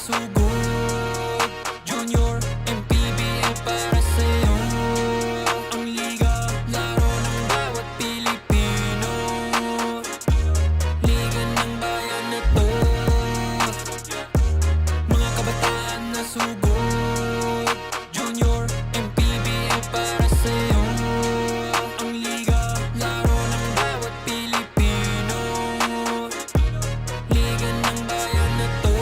sugod. Junior, MPBL para sa'yo. Ang liga, laro ng bawat Pilipino. Liga ng bayan na to. Mga kabataan na sugod. Junior, MPBL para sa'yo. Ang liga, laro ng bawat Pilipino. Liga ng bayan na to.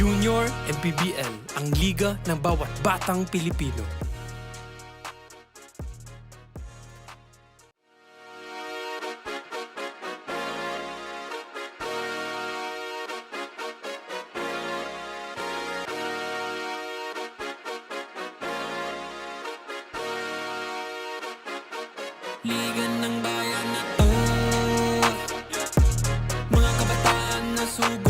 Junior MPBL, ang liga ng bawat batang Pilipino. Liga ng bayan na to. Mga kabataan na sugod.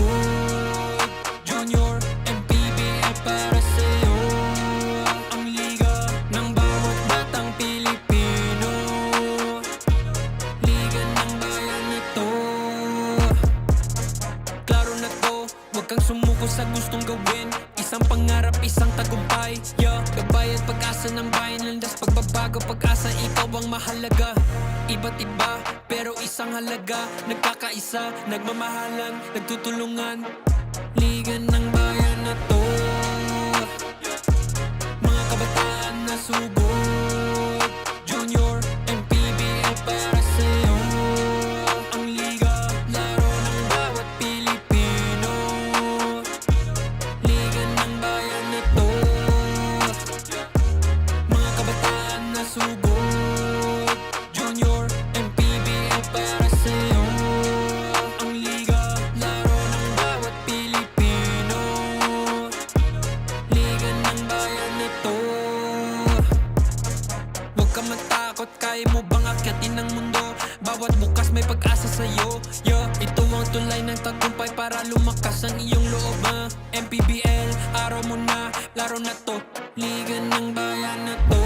Junior, MPBL para sa'yo. Ang liga ng bawat batang Pilipino. Liga ng bayan na to. Klaro na to, huwag kang sumuko sa gustong gawin. Isang pangarap, isang tagumpay. Gabay at pag-asa ng bayan. Landas pagbabago, pag-asa, ikaw ang mahalaga. Iba't iba, pero isang halaga. Nagkakaisa, nagmamahalan, nagtutulungan. Liga ng bayan na to. Mga kabataan na sugod. Junior, MPBL para sa'yo. Ang liga, laro ng bawat Pilipino. Liga ng bayan na to. Mga kabataan na sugod. Junior, MPBL para sa'yo. Ang liga, laro ng bawat Pilipino. Liga ng bayan na to. Huwag ka matakot, kaya mo bang akyatin ang mundo? Bawat bukas may pag-asa sa'yo. Ito ang tulay ng tagumpay para lumakas ang iyong loob. MPBL, araw mo na, laro na to. Liga ng bayan na to.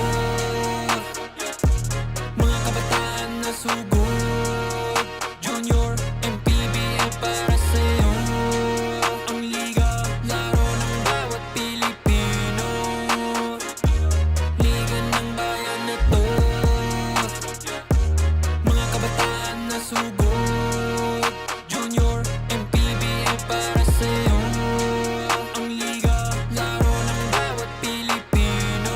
Mga kabataan na sugod. Junior, MPBL para sa'yo. Ang liga, laro ng bawat Pilipino. Liga ng bayan na to. Mga kabataan na sugod. Junior, MPBL para sa'yo. Ang liga, laro ng bawat Pilipino.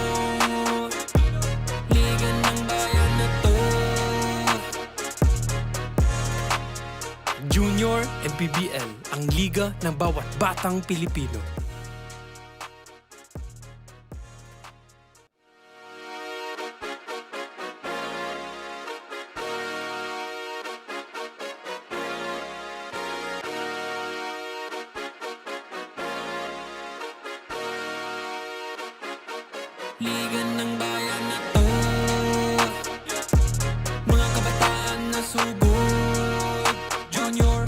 Liga ng bayan na to. Junior MPBL, ang liga ng bawat batang Pilipino. Liga ng bayan na to. Mga kabataan na sugod. Junior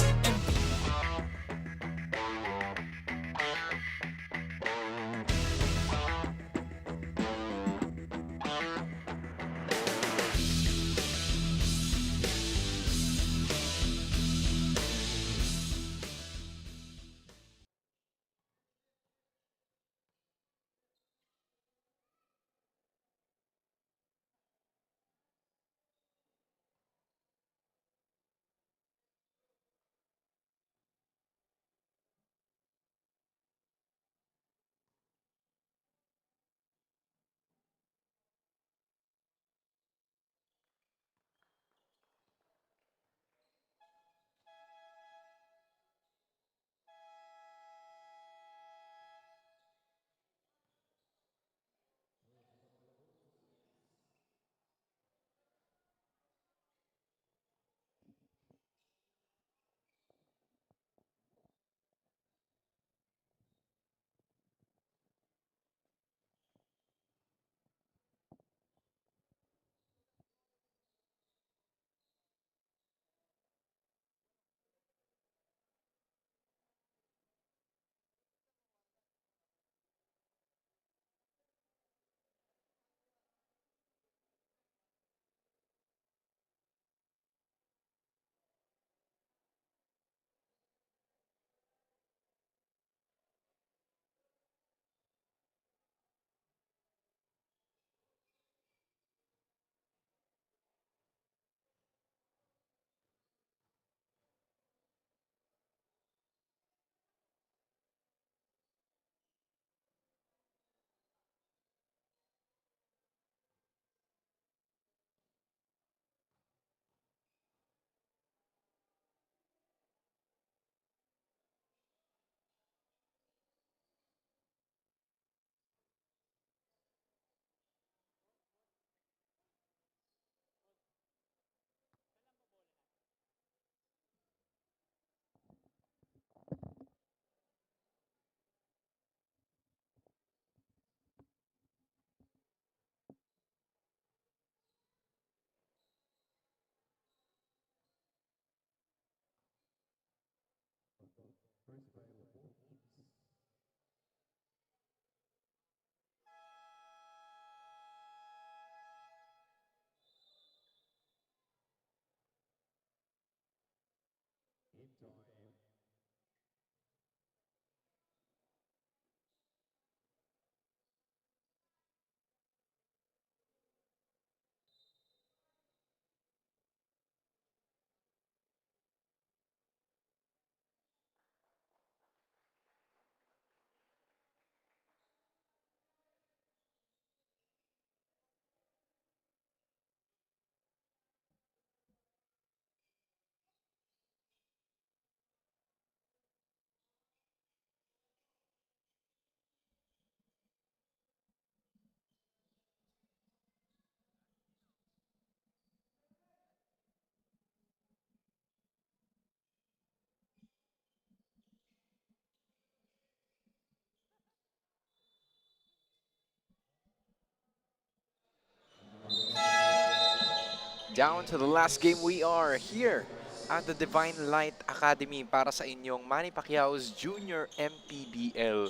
Down to the last game we are here at the Divine Light Academy para sa inyong Manny Pacquiao's Junior MPBL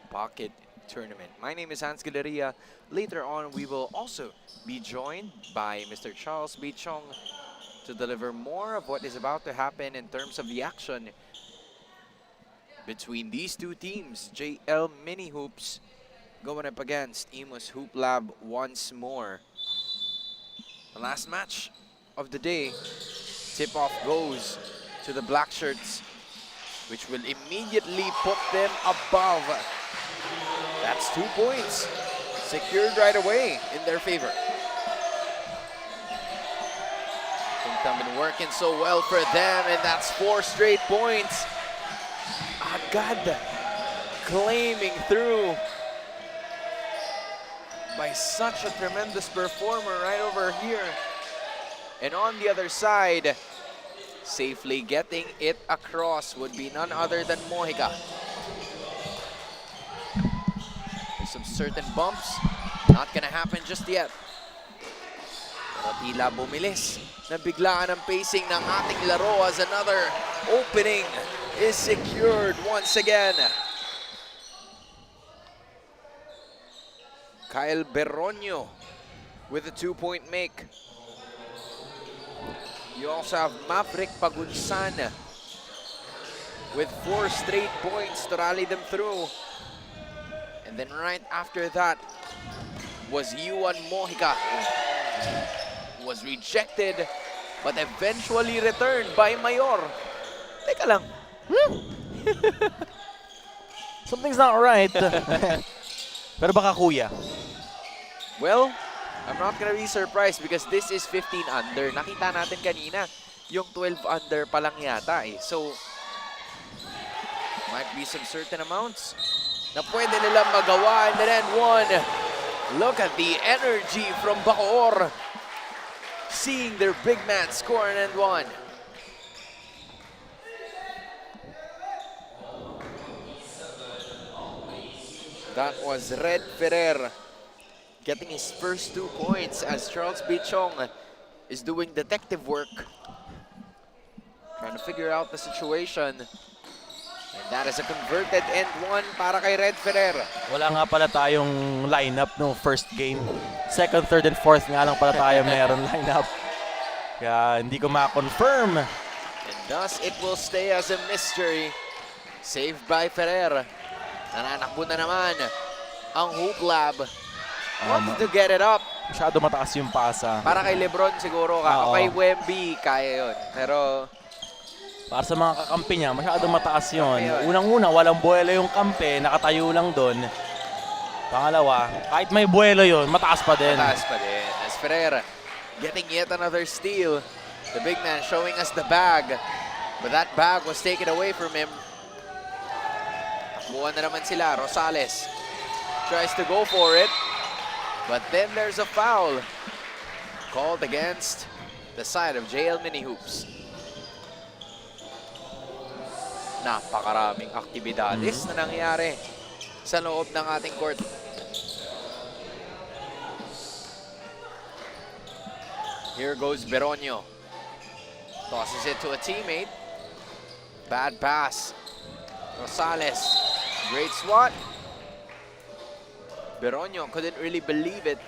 Pocket Tournament. My name is Hans Galeria. Later on, we will also be joined by Mr. Charles B. Chong to deliver more of what is about to happen in terms of the action between these two teams. JL Mini Hoops going up against Imus Hoop Lab once more. The last match of the day, tip-off goes to the black shirts, which will immediately put them above. That's 2 points secured right away in their favor. Things have been working so well for them, and that's 4 straight points. Agad claiming through by such a tremendous performer right over here. And on the other side, safely getting it across would be none other than Mojica. There's some certain bumps, not gonna happen just yet. Pero tila bumilis na biglaan ang pacing ng ating laro as another opening is secured once again. Kyle Beronio with a 2-point make. You also have Maverick Pagunsan with 4 straight points to rally them through. And then right after that was Yuan Mojica, who was rejected but eventually returned by Mayor. Teka lang. Something's not right. Pero baka kuya. Well, I'm not gonna be surprised because this is 15 under. Nakita natin kanina yung 12 under pa lang yata eh. So, might be some certain amounts na pwede nilang magawa. And then one, look at the energy from BACOOR. Seeing their big man score an and one. That was Red Ferrer getting his first 2 points as Charles B. Chong is doing detective work, trying to figure out the situation. And that is a converted end one para kay Red Ferrer. Wala nga pala tayong lineup no first game. Second, third, and fourth nga lang pala tayo meron lineup. Kaya hindi ko ma-confirm. And thus it will stay as a mystery. Saved by Ferrer. Nananakbo na naman ang Hoop Lab. Wants to get it up. Masyado mataas yung pasa. Para kay Lebron siguro ka. O kay Wemby, kaya yun. Pero para sa mga kakampi niya, masyado mataas yun. Unang-una, walang buwelo yung kampe. Nakatayo lang doon. Pangalawa, kahit may buwelo yun, mataas pa din. Mataas pa din. As Ferrer getting yet another steal. The big man showing us the bag. But that bag was taken away from him. Takbuhan na naman sila. Rosales tries to go for it. But then there's a foul called against the side of JL Mini Hoops. Napakaraming aktibidades na nangyari sa loob ng ating court. Here goes Beronio. Tosses it to a teammate. Bad pass Rosales, great swat. Beronio couldn't really believe it.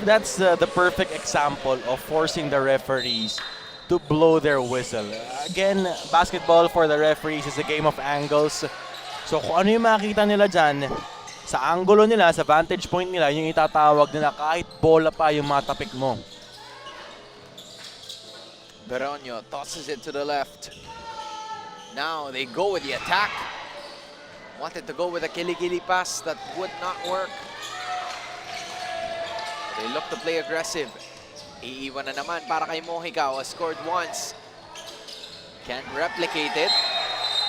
That's the perfect example of forcing the referees to blow their whistle. Again, basketball for the referees is a game of angles. So kung ano yung makita nila dyan, sa angulo nila, sa vantage point nila, yung itatawag nila kahit bola pa yung matapik mo. Beronio tosses it to the left. Now they go with the attack. Wanted to go with a kili-kili pass that would not work. They look to play aggressive. Iiwan na naman para kay Mojica, was scored once. Can't replicate it.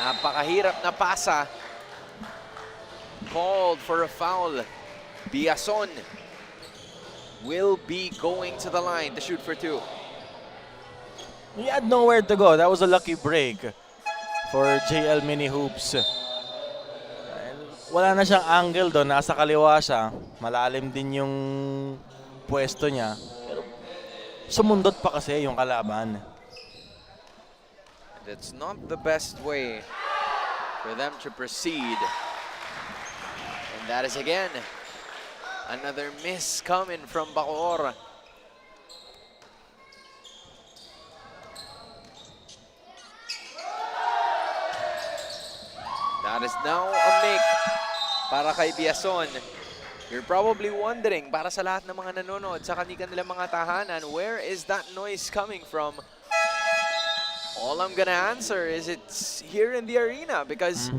Napakahirap na pasa. Called for a foul. Biason will be going to the line to shoot for two. He had nowhere to go. That was a lucky break for JL Mini Hoops. Wala na siyang angle doon. Nasa kaliwa siya. Malalim din yung pwesto niya. Pero sumundot pa kasi yung kalaban. That's not the best way for them to proceed. And that is again another miss coming from BACOOR. That is now a make para kay Biason. You're probably wondering, para sa lahat ng mga nanonood sa kanilang mga tahanan, where is that noise coming from? All I'm gonna answer is it's here in the arena because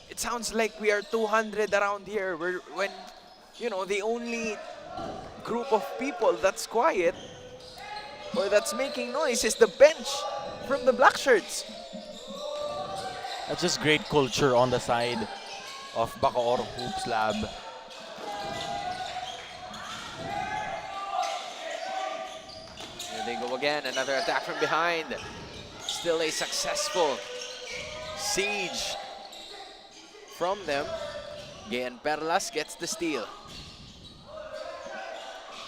it sounds like we are 200 around here. When, you know, the only group of people that's quiet or that's making noise is the bench from the black shirts. That's just great culture on the side of BACOOR Hoops Lab. Here they go again, another attack from behind. Still a successful siege from them. Gian Perlas gets the steal.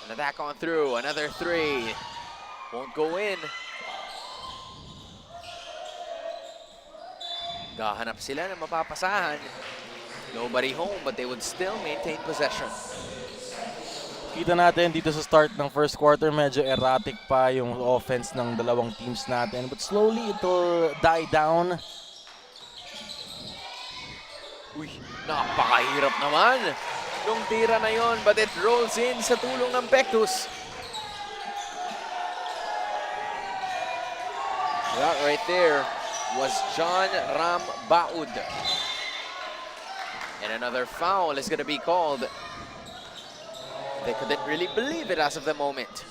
An attack on through, another three. Won't go in. Gahanap sila na mapapasahan. Nobody home, but they would still maintain possession. Kita natin dito sa start ng first quarter, medyo erratic pa yung offense ng dalawang teams natin. But slowly, it'll die down. Uy, napakahirap naman nung tira na yon, but it rolls in sa tulong ng Pectus. That right there was John Ram Baud. And another foul is going to be called. They couldn't really believe it as of the moment.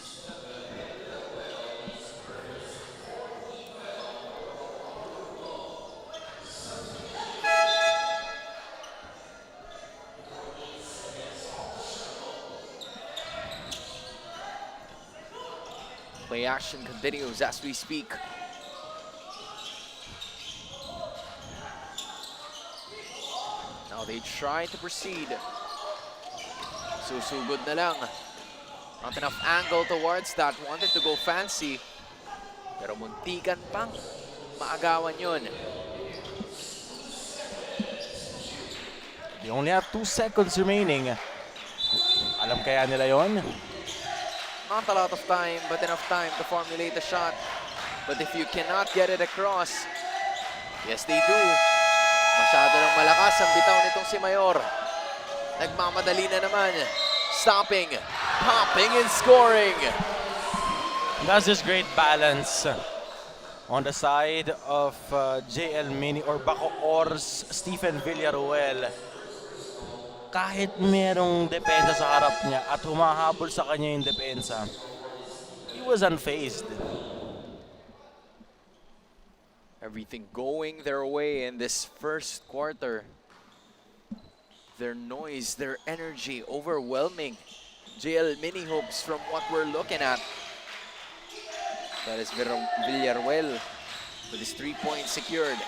Play action continues as we speak. Now they try to proceed. Susugod na lang. Not enough angle towards that. Wanted to go fancy. Pero muntikan pang maagawan yun. They only have 2 seconds remaining. Alam kaya nila yon? Not a lot of time, but enough time to formulate a shot. But if you cannot get it across, yes they do. Masyado ng malakas ang bitaw nitong si Mayor. Nagmamadali na naman. Stopping, popping, and scoring. That's just great balance on the side of JL Mini or BACOOR's Stephen Villaruel. Kahit merong depensa sa harap niya at humahabol sa kanya yung depensa, he was unfazed. Everything going their way in this first quarter. Their noise, their energy, overwhelming. JL Mini Hoops from what we're looking at. That is Villaruel with his 3 points secured.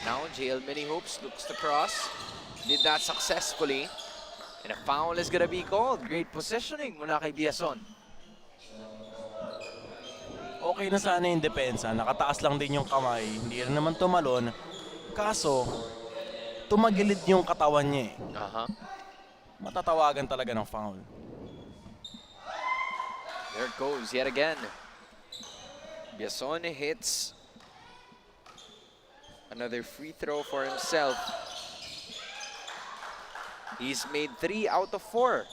Now JL Mini Hoops looks to cross. Did that successfully. And a foul is gonna be called. Great positioning mula kay Biason. Okay na sana yung depensa, nakataas lang din yung kamay, hindi rin naman tumalon. Kaso, tumagilid yung katawan niya eh. Matatawagan talaga ng foul. There it goes yet again. Biason hits another free throw for himself. He's made 3 out of 4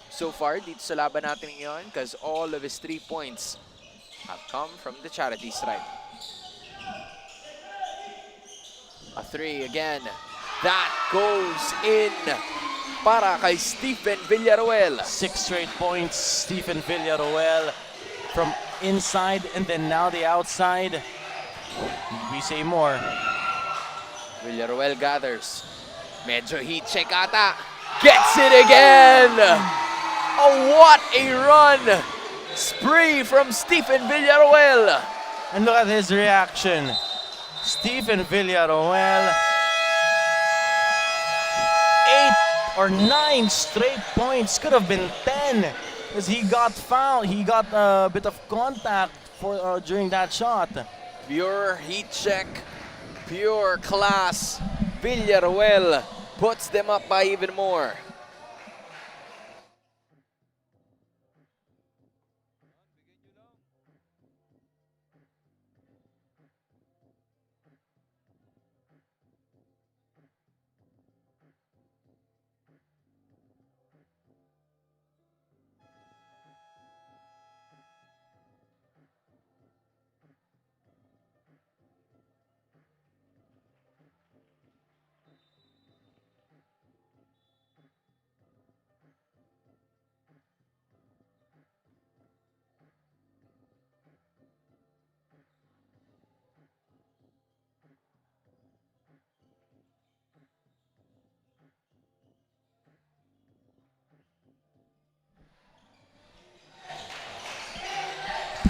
so far dito sa laban natin ngayon because all of his 3 points have come from the charity stripe. A 3 again. That goes in para kay Stephen Villaruel. 6 straight points, Stephen Villaruel from inside and then now the outside. We say more. Villaruel gathers. Medyo heat check ata. Gets it again! Oh, what a run! Spree from Stephen Villaruel. And look at his reaction. Stephen Villaruel. 8 or 9 straight points. Could have been 10. Because he got fouled. He got a bit of contact for during that shot. Pure heat check. Pure class. Villaruel puts them up by even more.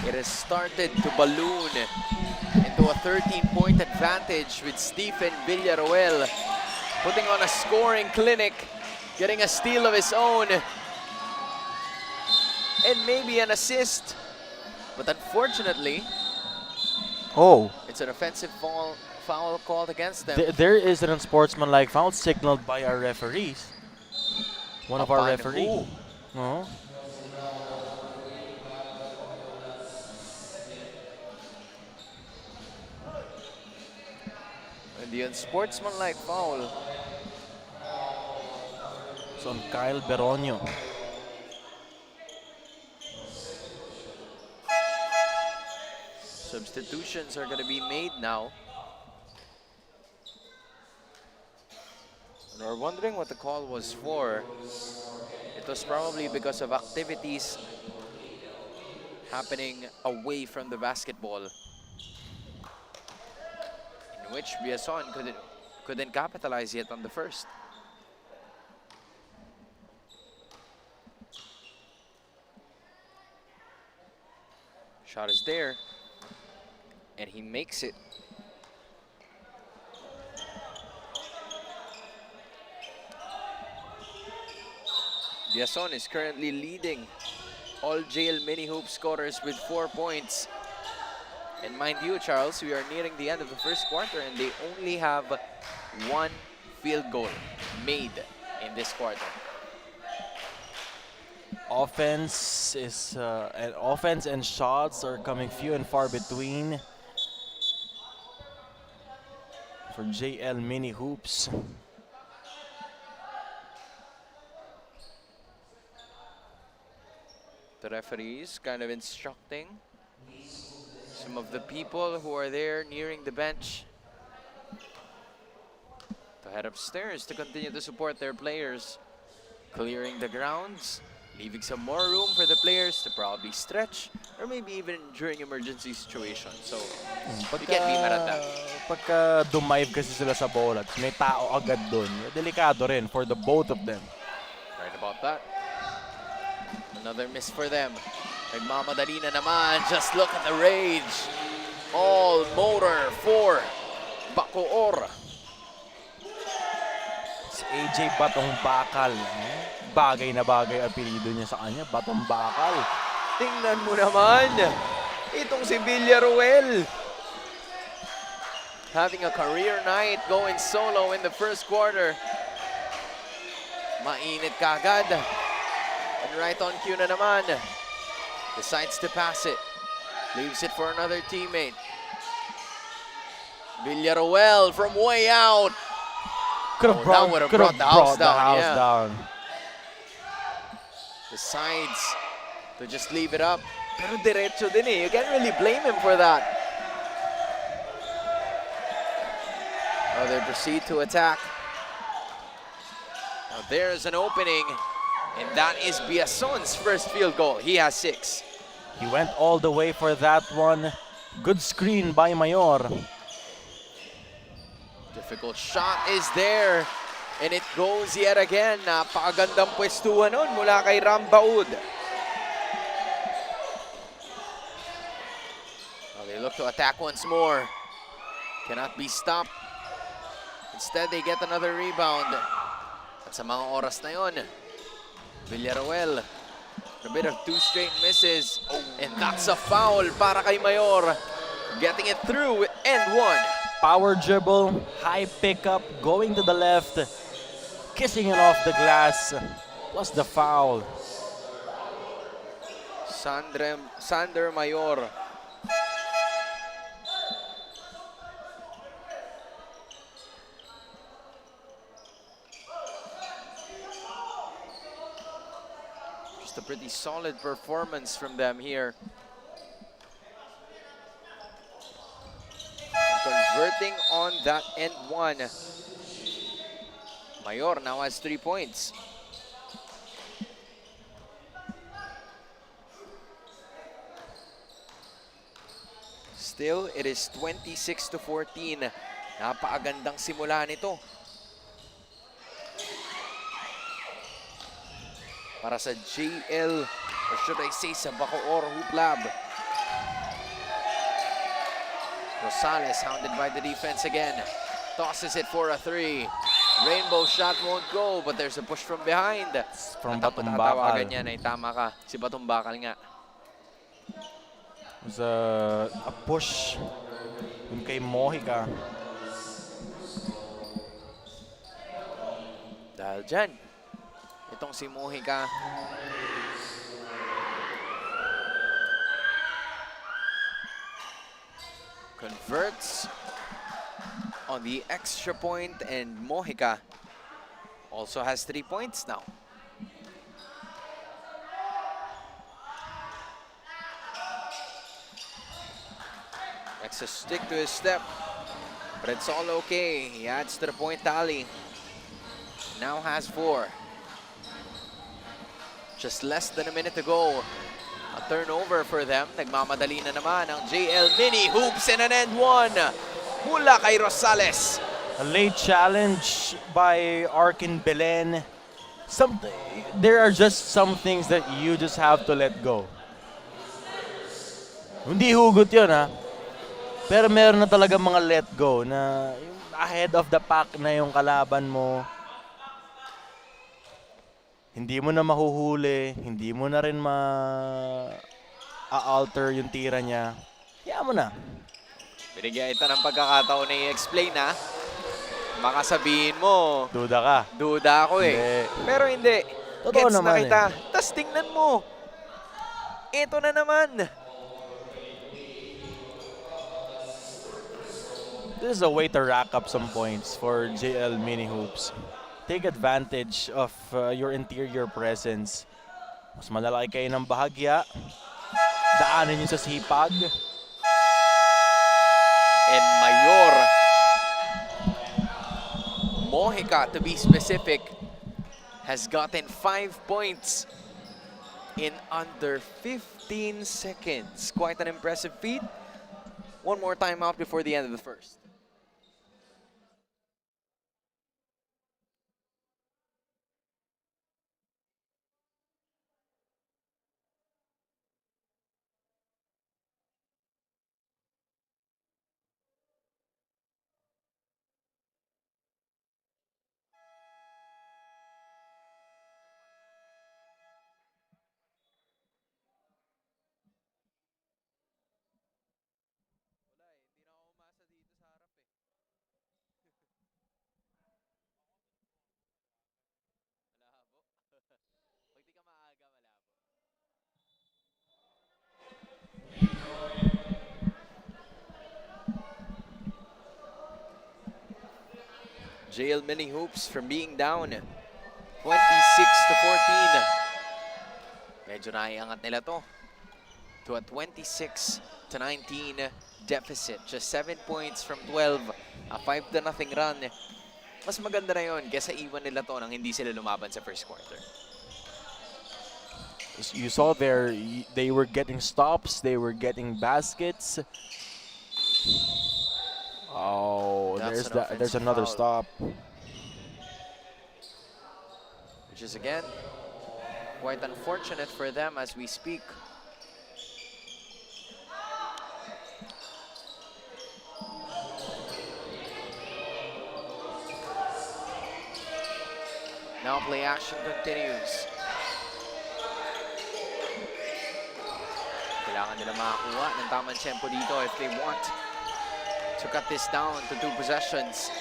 It has started to balloon into a 13-point advantage with Stephen Villaruel putting on a scoring clinic, getting a steal of his own, and maybe an assist. But unfortunately, it's an offensive foul called against them. There is an unsportsmanlike foul signaled by our referees. One of our Upon referees. who? And the unsportsmanlike foul. It's on Kyle Beronio. Substitutions are going to be made now. And we're wondering what the call was for. It was probably because of activities happening away from the basketball, in which Biason couldn't capitalize yet on the first. Shot is there, and he makes it. Biason is currently leading all JL Mini Hoop scorers with 4 points. And mind you, Charles, we are nearing the end of the first quarter and they only have 1 field goal made in this quarter. Offense and shots are coming few and far between for JL Mini Hoops. The referees kind of instructing some of the people who are there nearing the bench to head upstairs to continue to support their players, clearing the grounds, leaving some more room for the players to probably stretch or maybe even during emergency situations. So, you can't be mad at that. Pagka dumive kasi sila sa bola, may tao agad dun. Delikado rin for the both of them. Right about that. Another miss for them. Nagmamadali na naman. Just look at the rage. All motor for BACOOR. Si AJ Batong Bakal. Bagay na bagay apelido niya sa kanya. Batong Bakal. Tingnan mo naman. Itong si Villaruel. Having a career night, going solo in the first quarter. Mainit kagad. And right on cue na naman. Decides to pass it. Leaves it for another teammate. Villaruel from way out. Could Oh, have that would have brought the house down, yeah. down. Decides to just leave it up. Pero diretso din eh. You can't really blame him for that. Oh, they proceed to attack. Now there's an opening, and that is Biason's first field goal. He has 6. He went all the way for that one. Good screen by Mayor. Difficult shot is there, and it goes yet again. Napakagandang pwestuhan nun mula kay Rambaud. Well, they look to attack once more. Cannot be stopped. Instead, they get another rebound. At sa mga oras na yon, Villaruel, a bit of 2 straight misses. And that's a foul para kay Mayor. Getting it through and 1. Power dribble, high pickup, going to the left, kissing it off the glass, plus the foul. Sander Mayor. Just a pretty solid performance from them here. Converting on that end one. Mayor now has 3 points. Still, it is 26-14. Napakagandang simula nito. Para sa JL, or should I say sa BACOOR Hoop Lab. Rosales hounded by the defense again. Tosses it for a 3. Rainbow shot won't go, but there's a push from behind. From At ang matatawagan Batumbakal. niya ay tama ka. Si Batumbakal nga. It was a push yung kay Mojica. Dahil dyan, itong si Mojica. Converts on the extra point, and Mojica also has 3 points now. Likes to stick to his step, but it's all okay. He adds to the point tally. Now has 4. Just less than a minute to go. A turnover for them. Nagmamadali na naman ang JL Mini Hoops and an end 1 mula kay Rosales. A late challenge by Arkin Belen. There are just some things that you just have to let go. Hindi hugot yun ha. Pero meron na talaga mga let go na yung ahead of the pack na yung kalaban mo. Hindi mo na mahuhuli, hindi mo na rin ma-alter yung tira niya. Kaya mo na. Binigyan ito ng pagkakataon na i-explain ha. Baka sabihin mo, Duda ka. duda ako eh. Hindi. Pero hindi. Totoo Gets na naman kita. Tas tingnan mo. Ito na naman. This is a way to rack up some points for JL Mini Hoops. Take advantage of your interior presence. Mas malalaki kayo ng bahagya. Daanan nyo sa sipag. And Mayor, Mojica to be specific, has gotten 5 points in under 15 seconds. Quite an impressive feat. One more timeout before the end of the first. JL Mini Hoops from being down 26-14. Medyo naiangat nila to a 26-19 deficit. Just 7 points from 12. A 5-0 run. Mas maganda na yun kesa iwan nila nang hindi sila lumaban sa first quarter. You saw there, they were getting stops, they were getting baskets. Oh, there's another foul. stop. Which is again quite unfortunate for them as we speak. Now play action continues. Kailangan nila makakuha ng tamang tempo dito if they want to cut this down to 2 possessions.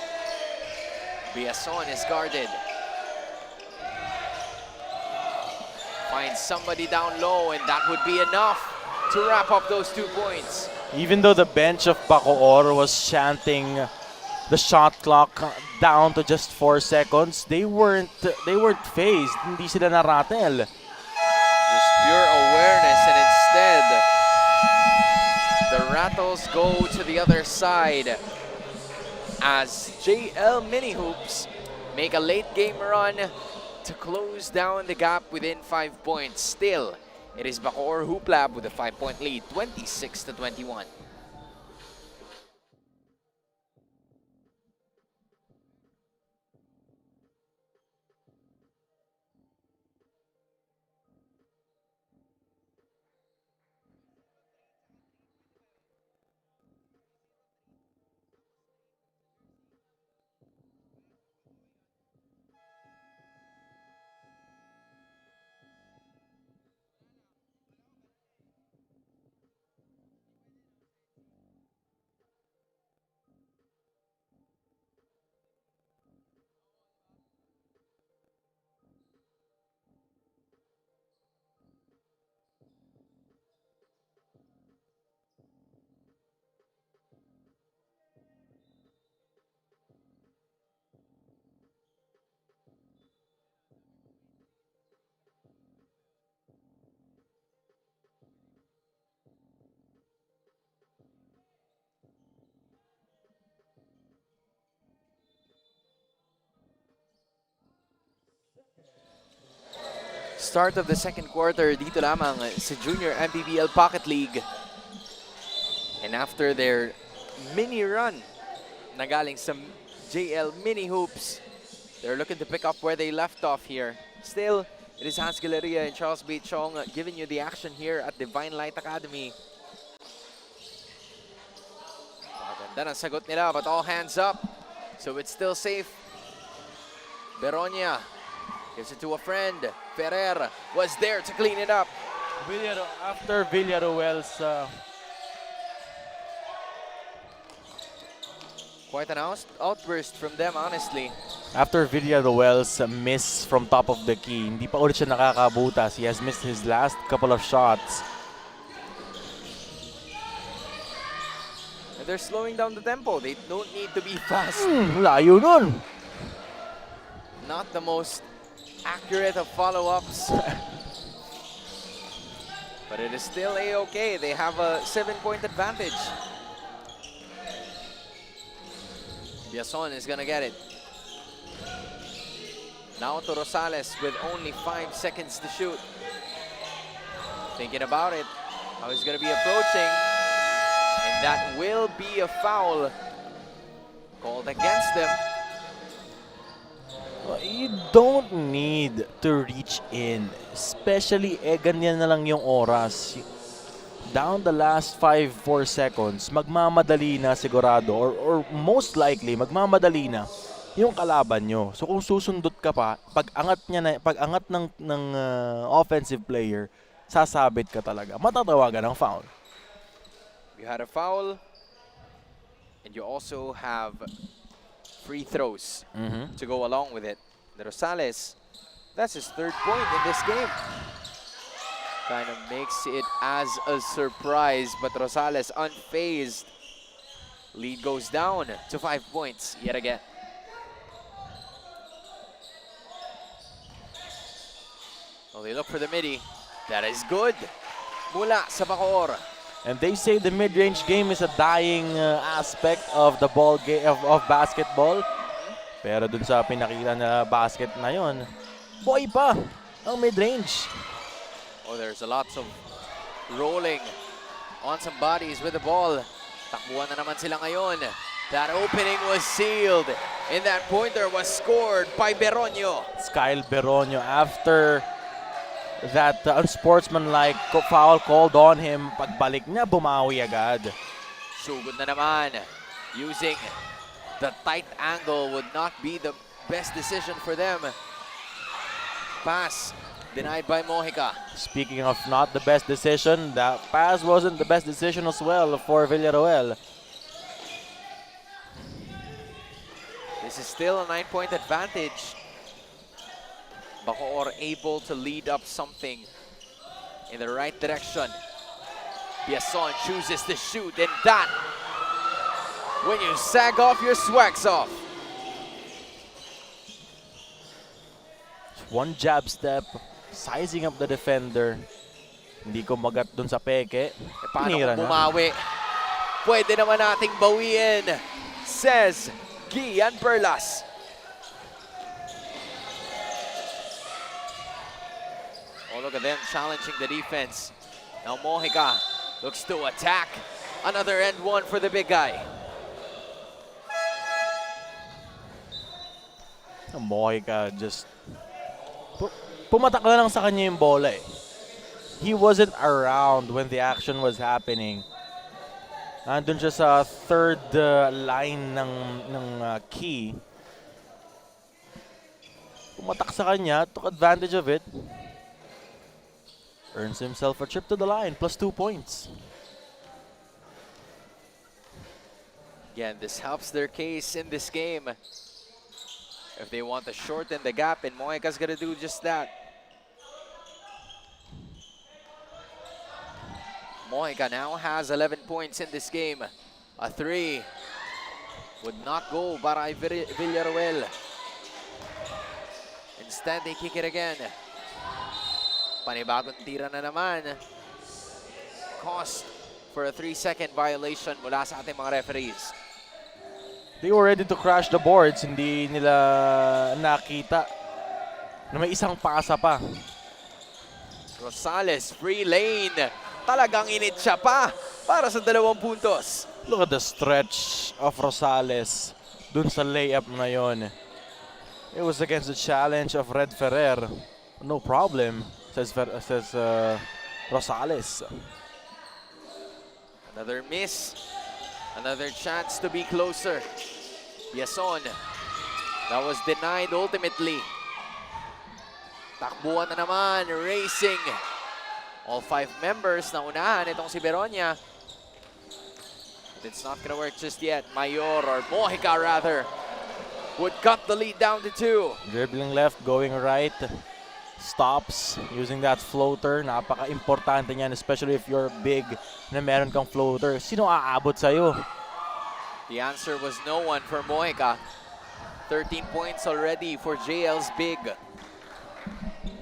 Biason is guarded. Finds somebody down low, and that would be enough to wrap up those 2 points. Even though the bench of BACOOR was chanting the shot clock down to just 4 seconds, they weren't phased. Hindi sila naratel. Just pure awareness, and instead the Rattles go to the other side as JL Mini Hoops make a late game run to close down the gap within 5 points. Still, it is BACOOR Hoop Lab with a 5-point lead, 26-21. Start of the second quarter dito lamang sa Junior MPBL Pocket League. And after their mini run na galing sa JL Mini Hoops, they're looking to pick up where they left off here. Still, it is Hans Galeria and Charles B. Chong giving you the action here at Divine Light Academy. Maganda ng sagot nila, but all hands up. So it's still safe. Beronia gives it to a friend. Ferrer was there to clean it up. After Villaruel's Quite an outburst from them, honestly. after Villaruel's miss from top of the key, hindi pa ulit siya nakakabutas. He has missed his last couple of shots. And they're slowing down the tempo. They don't need to be fast. Layo nun. Not the most accurate of follow-ups. But it is still a-okay. They have a 7-point advantage. Biason is gonna get it. Now to Rosales with only 5 seconds to shoot. Thinking about it, how he's gonna be approaching. And that will be a foul called against them. You don't need to reach in. Especially, ganyan na lang yung oras. Down the last 5-4 seconds, magmamadali na sigurado. Or most likely, magmamadali na yung kalaban nyo. So kung susundot ka pa, pag-angat ng offensive player, sasabit ka talaga. Matatawagan ng foul. You had a foul, and you also have free throws to go along with it. The Rosales, that's his 3rd point in this game. Kind of makes it as a surprise, but Rosales unfazed. Lead goes down to 5 points yet again. they look for the midi. That is good. Mula sa BACOOR. And they say the mid-range game is a dying aspect of the ball game of basketball. Pero dun sa pinakita na basket na yon, boy pa ang mid-range. Oh, there's a lots of rolling on some bodies with the ball. Takbuhan na naman sila ngayon. That opening was sealed. And that pointer was scored by Beronio. Kyle Beronio, after that unsportsmanlike foul called on him, pagbalik niya, bumawi agad. Sugod na naman. Using the tight angle would not be the best decision for them. Pass denied by Mojica. Speaking of not the best decision, that pass wasn't the best decision as well for Villaruel. This is still a 9-point advantage. BACOOR able to lead up something in the right direction. Biason chooses to shoot, and that, when you sag off, your swag's off. One jab step, sizing up the defender. Hindi ko magat dun sa peke. Paano Tinira kung na. bumawi? Pwede naman nating bawiin, says Gian Perlas. Oh, look at them challenging the defense. Now Mojica looks to attack. Another end one for the big guy. Mojica just pumatak na lang sa kanya yung bola eh. He wasn't around when the action was happening. Nandun siya sa third line ng key. Pumatak sa kanya, took advantage of it. Earns himself a trip to the line, plus 2 points. Again, this helps their case in this game. If they want to shorten the gap, and Mojica's gonna do just that. Mojica now has 11 points in this game. A 3 would not go para Villaruel. Instead, they kick it again. Panibagong tira na naman. Cost for a 3-second violation mula sa ating mga referees. They were ready to crash the boards. Hindi nila nakita na may isang pasa pa. Rosales, free lane. Talagang init siya pa para sa 2 puntos. Look at the stretch of Rosales dun sa layup na yon. It was against the challenge of Red Ferrer. No problem, says Rosales. Another miss. Another chance to be closer. Biason. That was denied ultimately. Takbuhan na naman, racing. All 5 members na unahan itong si Beronia. But it's not gonna work just yet. Mayor, or Mojica rather, would cut the lead down to 2. Dribbling left, going right. Stops using that floater. Napaka-importante niyan, especially if you're big na meron kang floater. Sino aabot sa'yo? The answer was no one for Mojica. 13 points already for JL's big.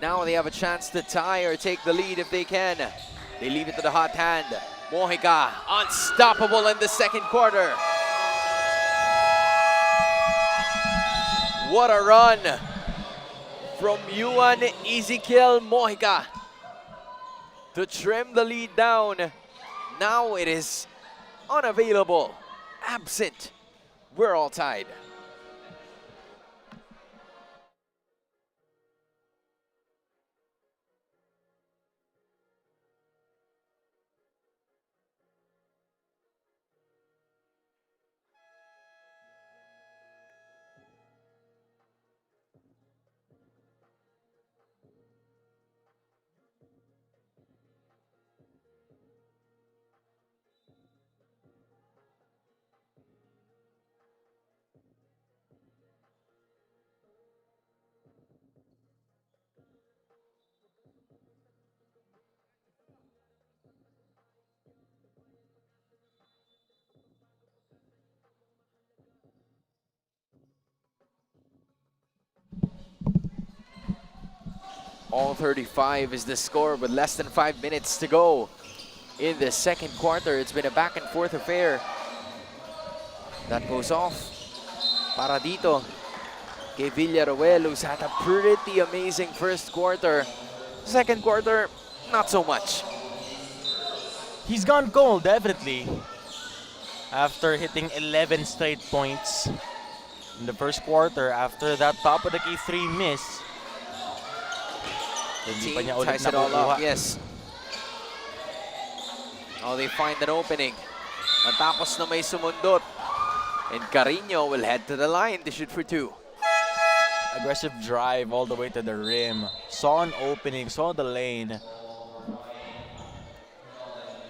Now they have a chance to tie or take the lead if they can. They leave it to the hot hand. Mojica, unstoppable in the second quarter. What a run from Yuan Ezekiel Mojica to trim the lead down. Now it is unavailable, absent. We're all tied. All 35 is the score with less than 5 minutes to go in the second quarter. It's been a back and forth affair. That goes off para dito kay Villaruel, who's had a pretty amazing first quarter. Second quarter, not so much. He's gone cold, definitely. After hitting 11 straight points in the first quarter, after that top of the key 3 miss, hindi pa Team niya ulit ties it all nakukuha. up, yes. Oh, they find an opening. Matapos na may sumundot. And Carino will head to the line to shoot for 2. Aggressive drive all the way to the rim. Saw an opening, saw the lane.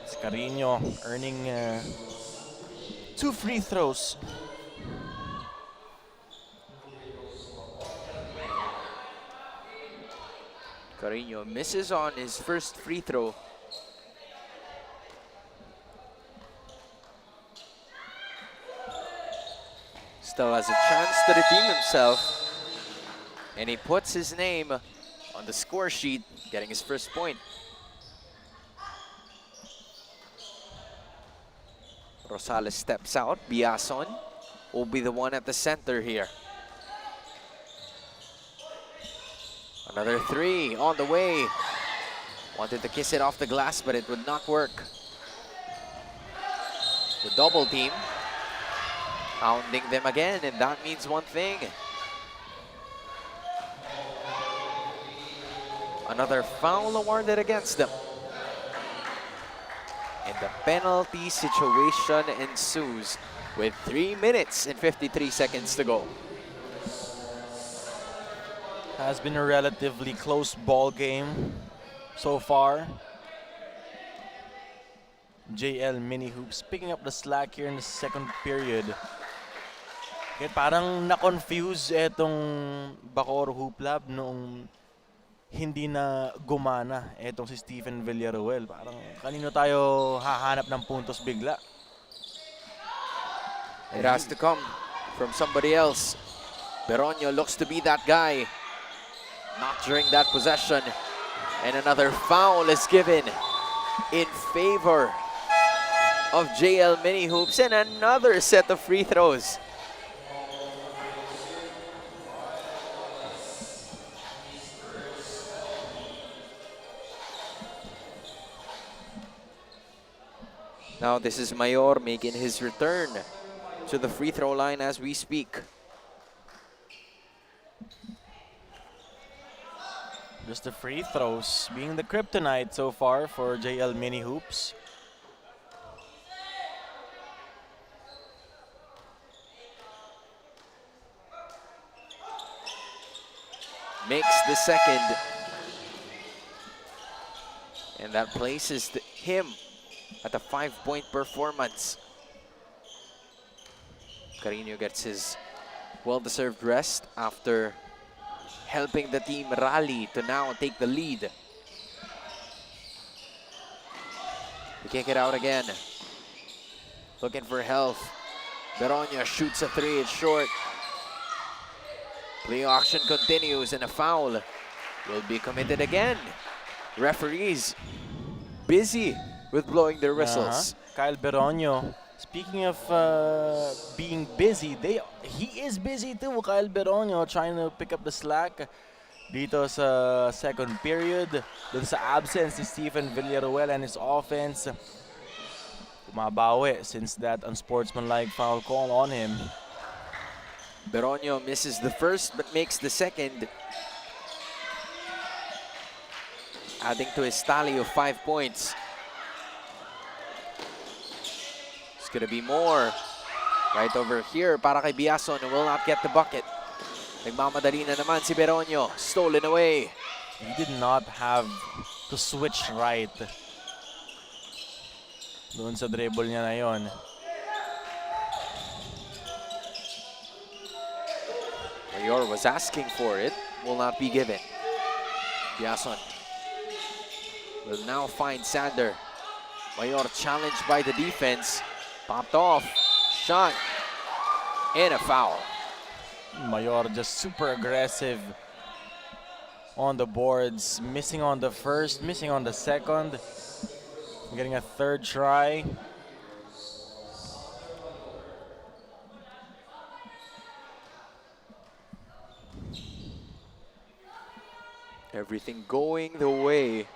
It's Carino earning 2 free throws. Carino misses on his first free throw. Still has a chance to redeem himself. And he puts his name on the score sheet, getting his first point. Rosales steps out. Biason will be the one at the center here. Another 3 on the way. Wanted to kiss it off the glass, but it would not work. The double team hounding them again, and that means one thing. Another foul awarded against them. And the penalty situation ensues with 3 minutes and 53 seconds to go. Has been a relatively close ball game so far. JL Mini Hoops picking up the slack here in the second period. Kaya parang na-confuse etong BACOOR Hoop Lab noong hindi na gumana etong si Stephen Villaruel. Parang kanino tayo hahanap ng puntos bigla? It has to come from somebody else. Beronio looks to be that guy. Not during that possession. And another foul is given in favor of JL Mini Hoops, and another set of free throws. Now this is Mayor making his return to the free throw line as we speak. Just the free throws being the kryptonite so far for JL Mini Hoops. Makes the second. And that places him at a 5-point performance. Carino gets his well-deserved rest after helping the team rally to now take the lead. We kick it out again. Looking for health. Beronio shoots a 3, it's short. Play action continues and a foul will be committed again. Referees busy with blowing their whistles. Kyle Beronio. Speaking of being busy, he is busy too. Kyle Beronio trying to pick up the slack dito sa second period. Dun sa absence ni Stephen Villaruel and his offense. Kumabawi since that unsportsmanlike foul call on him. Beronio misses the first but makes the second, adding to his tally of 5 points. It's gonna be more right over here para kay Biason, who will not get the bucket. Nagmamadali na naman si Beronio, stolen away. He did not have to switch right doon sa dribble niya na yon. Mayor was asking for it, will not be given. Biason will now find Sander. Mayor challenged by the defense, popped off, shot, and a foul. Mayor just super aggressive on the boards. Missing on the first, missing on the second. Getting a third try. Everything going the way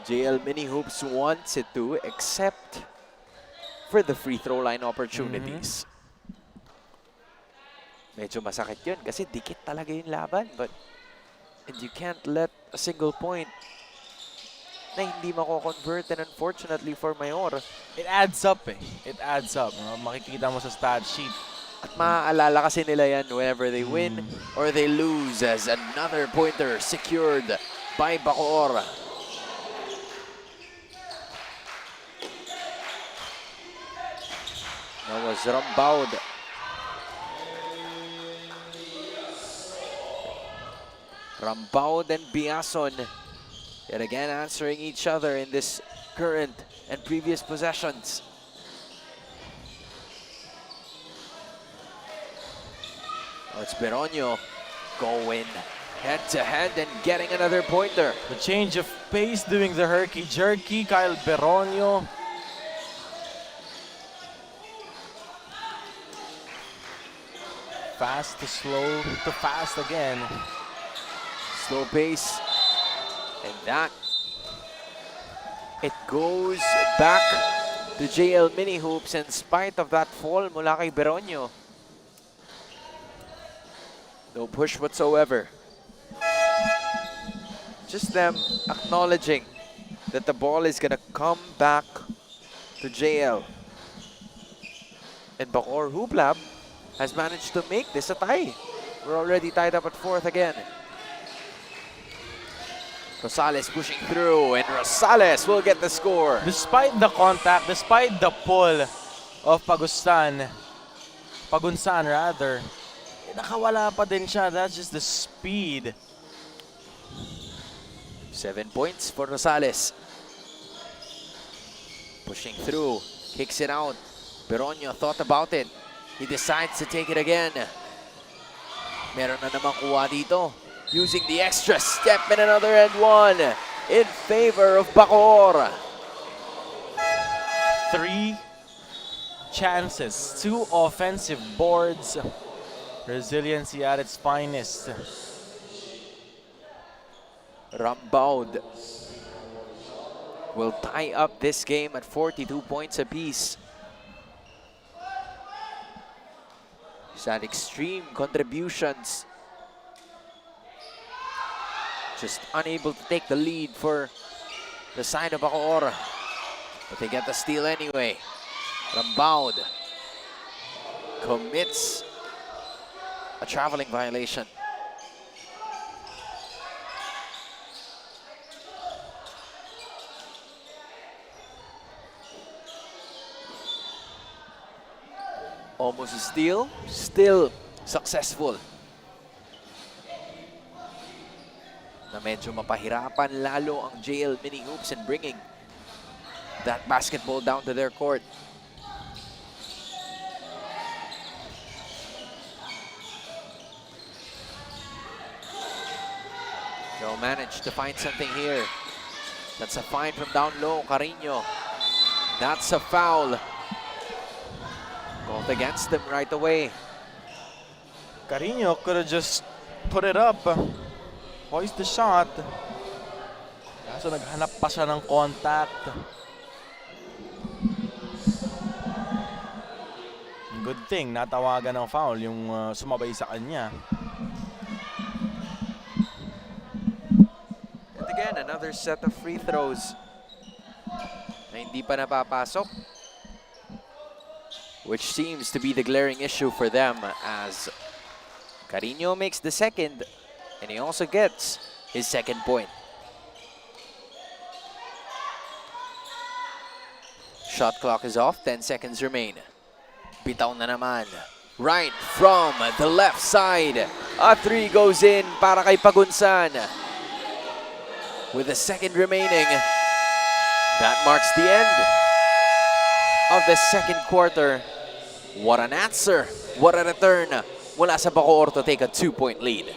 JL Mini Hoops wants it to, except for the free throw line opportunities. Medyo masakit yun kasi dikit talaga yung laban. And you can't let a single point na hindi mako-convert, and unfortunately for Mayor. It adds up eh. It adds up. No? Makikita mo sa stat sheet. At maaalala kasi nila yan whenever they win or they lose, as another pointer secured by BACOOR. That was Rambaud. Rambaud and Biason yet again answering each other in this current and previous possessions. Now it's Beronio going head-to-head and getting another pointer. The change of pace doing the herky-jerky. Kyle Beronio. Fast to slow to fast again. Slow pace. And that, it goes back to JL Mini Hoops in spite of that fall mula kay Beronio. No push whatsoever. Just them acknowledging that the ball is gonna come back to JL. And BACOOR Hoop Lab has managed to make this a tie. We're already tied up at fourth again. Rosales pushing through, and Rosales will get the score. Despite the contact, despite the pull of Pagunsan rather, nakawala pa din siya. That's just the speed. 7 points for Rosales. Pushing through, kicks it out. Beronio thought about it. He decides to take it again. Meron na namang kuha dito. Using the extra step and another and one in favor of BACOOR. 3 chances, 2 offensive boards. Resiliency at its finest. Rambaud will tie up this game at 42 points apiece. He's had extreme contributions. Just unable to take the lead for the side of BACOOR. But they get the steal anyway. Rambaud commits a traveling violation. Almost a steal, still successful. Na medyo mapahirapan lalo ang JL Mini Hoops in bringing that basketball down to their court. They'll manage to find something here. That's a fine from down low, Carino. That's a foul. Called against them right away. Carino could have just put it up. Hoist the shot. Kaso naghanap pa siya ng contact. Good thing, natawagan ng foul yung sumabay sa kanya. And again, another set of free throws na hindi pa napapasok, which seems to be the glaring issue for them, as Carino makes the second and he also gets his second point. Shot clock is off, 10 seconds remain. Bitaw na naman. Right from the left side. A 3 goes in para kay Pagunsan. With a second remaining, that marks the end of the second quarter. What an answer, what a return mula sa BACOOR to take a 2-point lead.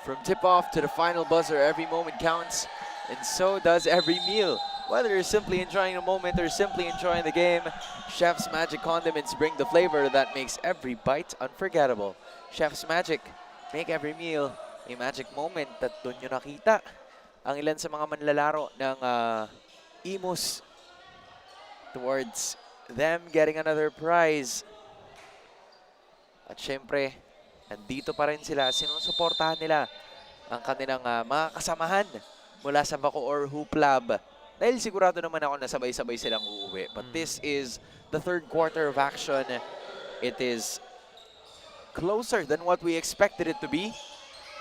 From tip-off to the final buzzer, every moment counts, and so does every meal. Whether you're simply enjoying a moment or simply enjoying the game, Chef's Magic condiments bring the flavor that makes every bite unforgettable. Chef's Magic, make every meal a magic moment at doon nyo nakita ang ilan sa mga manlalaro ng Imus towards them getting another prize. At syempre, nandito pa rin sila, sinusuportahan nila ang kanilang mga kasamahan mula sa BACOOR Hoop Lab. Dahil sigurado naman ako na sabay-sabay silang uuwi. But this is the third quarter of action. It is closer than what we expected it to be.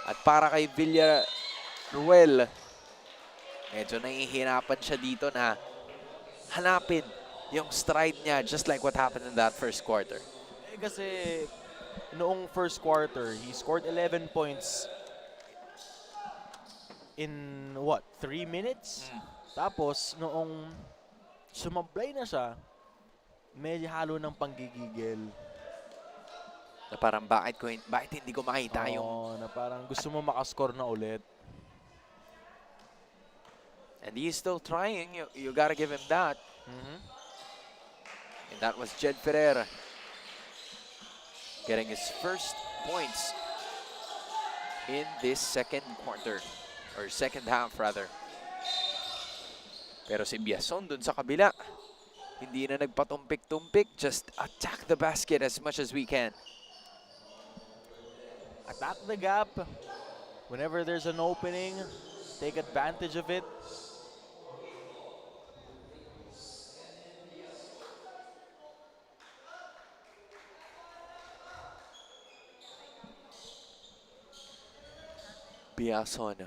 At para kay Villaruel, medyo nahihirapan siya dito na hanapin yung stride niya just like what happened in that first quarter. Kasi noong first quarter, he scored 11 points in what, 3 minutes? Tapos, noong sumablay na siya, medyo halo ng panggigigil. Na parang bakit hindi ko makita yung... Na parang gusto mo makascore na ulit. And he's still trying. You gotta give him that. And that was Jed Ferreira getting his first points in this second quarter. Or second half, rather. Pero si Biason dun sa kabila, hindi na nagpatumpik-tumpik. Just attack the basket as much as we can. Attack the gap. Whenever there's an opening, take advantage of it. Biason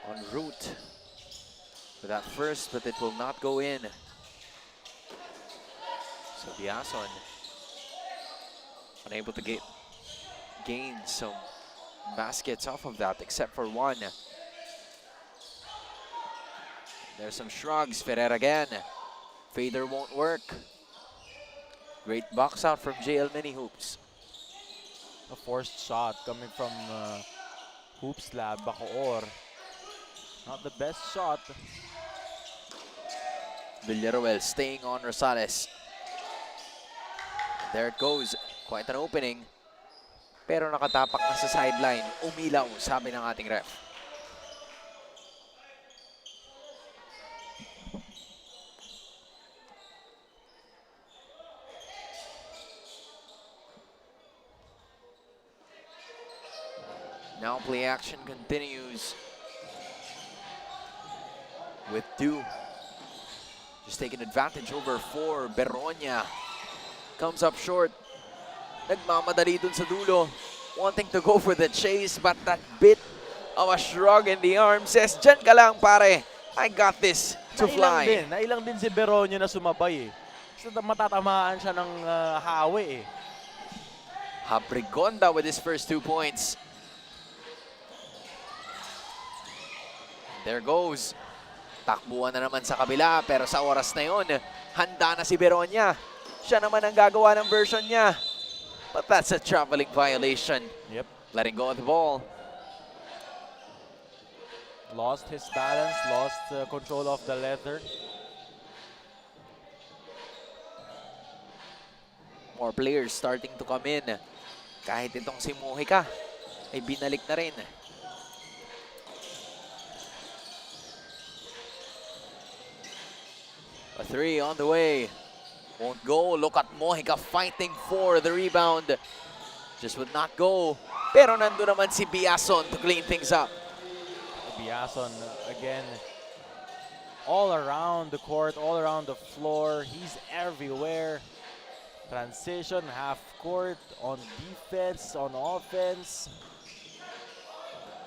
en route for that first, but it will not go in. So Biason unable to gain some baskets off of that, except for one. There's some shrugs. Ferrer again. Fader won't work. Great box out from JL Mini Hoops. A forced shot coming from Hoops Lab, BACOOR. Not the best shot. Villaruel staying on Rosales. There it goes. Quite an opening. Pero nakatapak na sa sideline. Umilaw, sabi ng ating ref. Now play action continues with 2. Just taking advantage over 4. Beronia comes up short. Nagmamadali dun sa dulo. Wanting to go for the chase, but that bit of a shrug in the arm says, "Diyan ka lang, pare. I got this to fly." Nailang din si Beronia na sumabay eh. So matatamaan siya ng hawi eh. Habrigonda with his first 2 points. There goes. Takbuhan na naman sa kabila, pero sa oras na yun, handa na si Beronia. Siya naman ang gagawa ng version niya. But that's a traveling violation. Yep. Letting go of the ball. Lost his balance, lost control of the leather. More players starting to come in. Kahit itong si Mujica ay binalik na rin. A 3 on the way. Won't go. Look at Mojica fighting for the rebound. Just would not go. Pero nando naman si Biason to clean things up. Biason again. All around the court, all around the floor. He's everywhere. Transition, half court, on defense, on offense.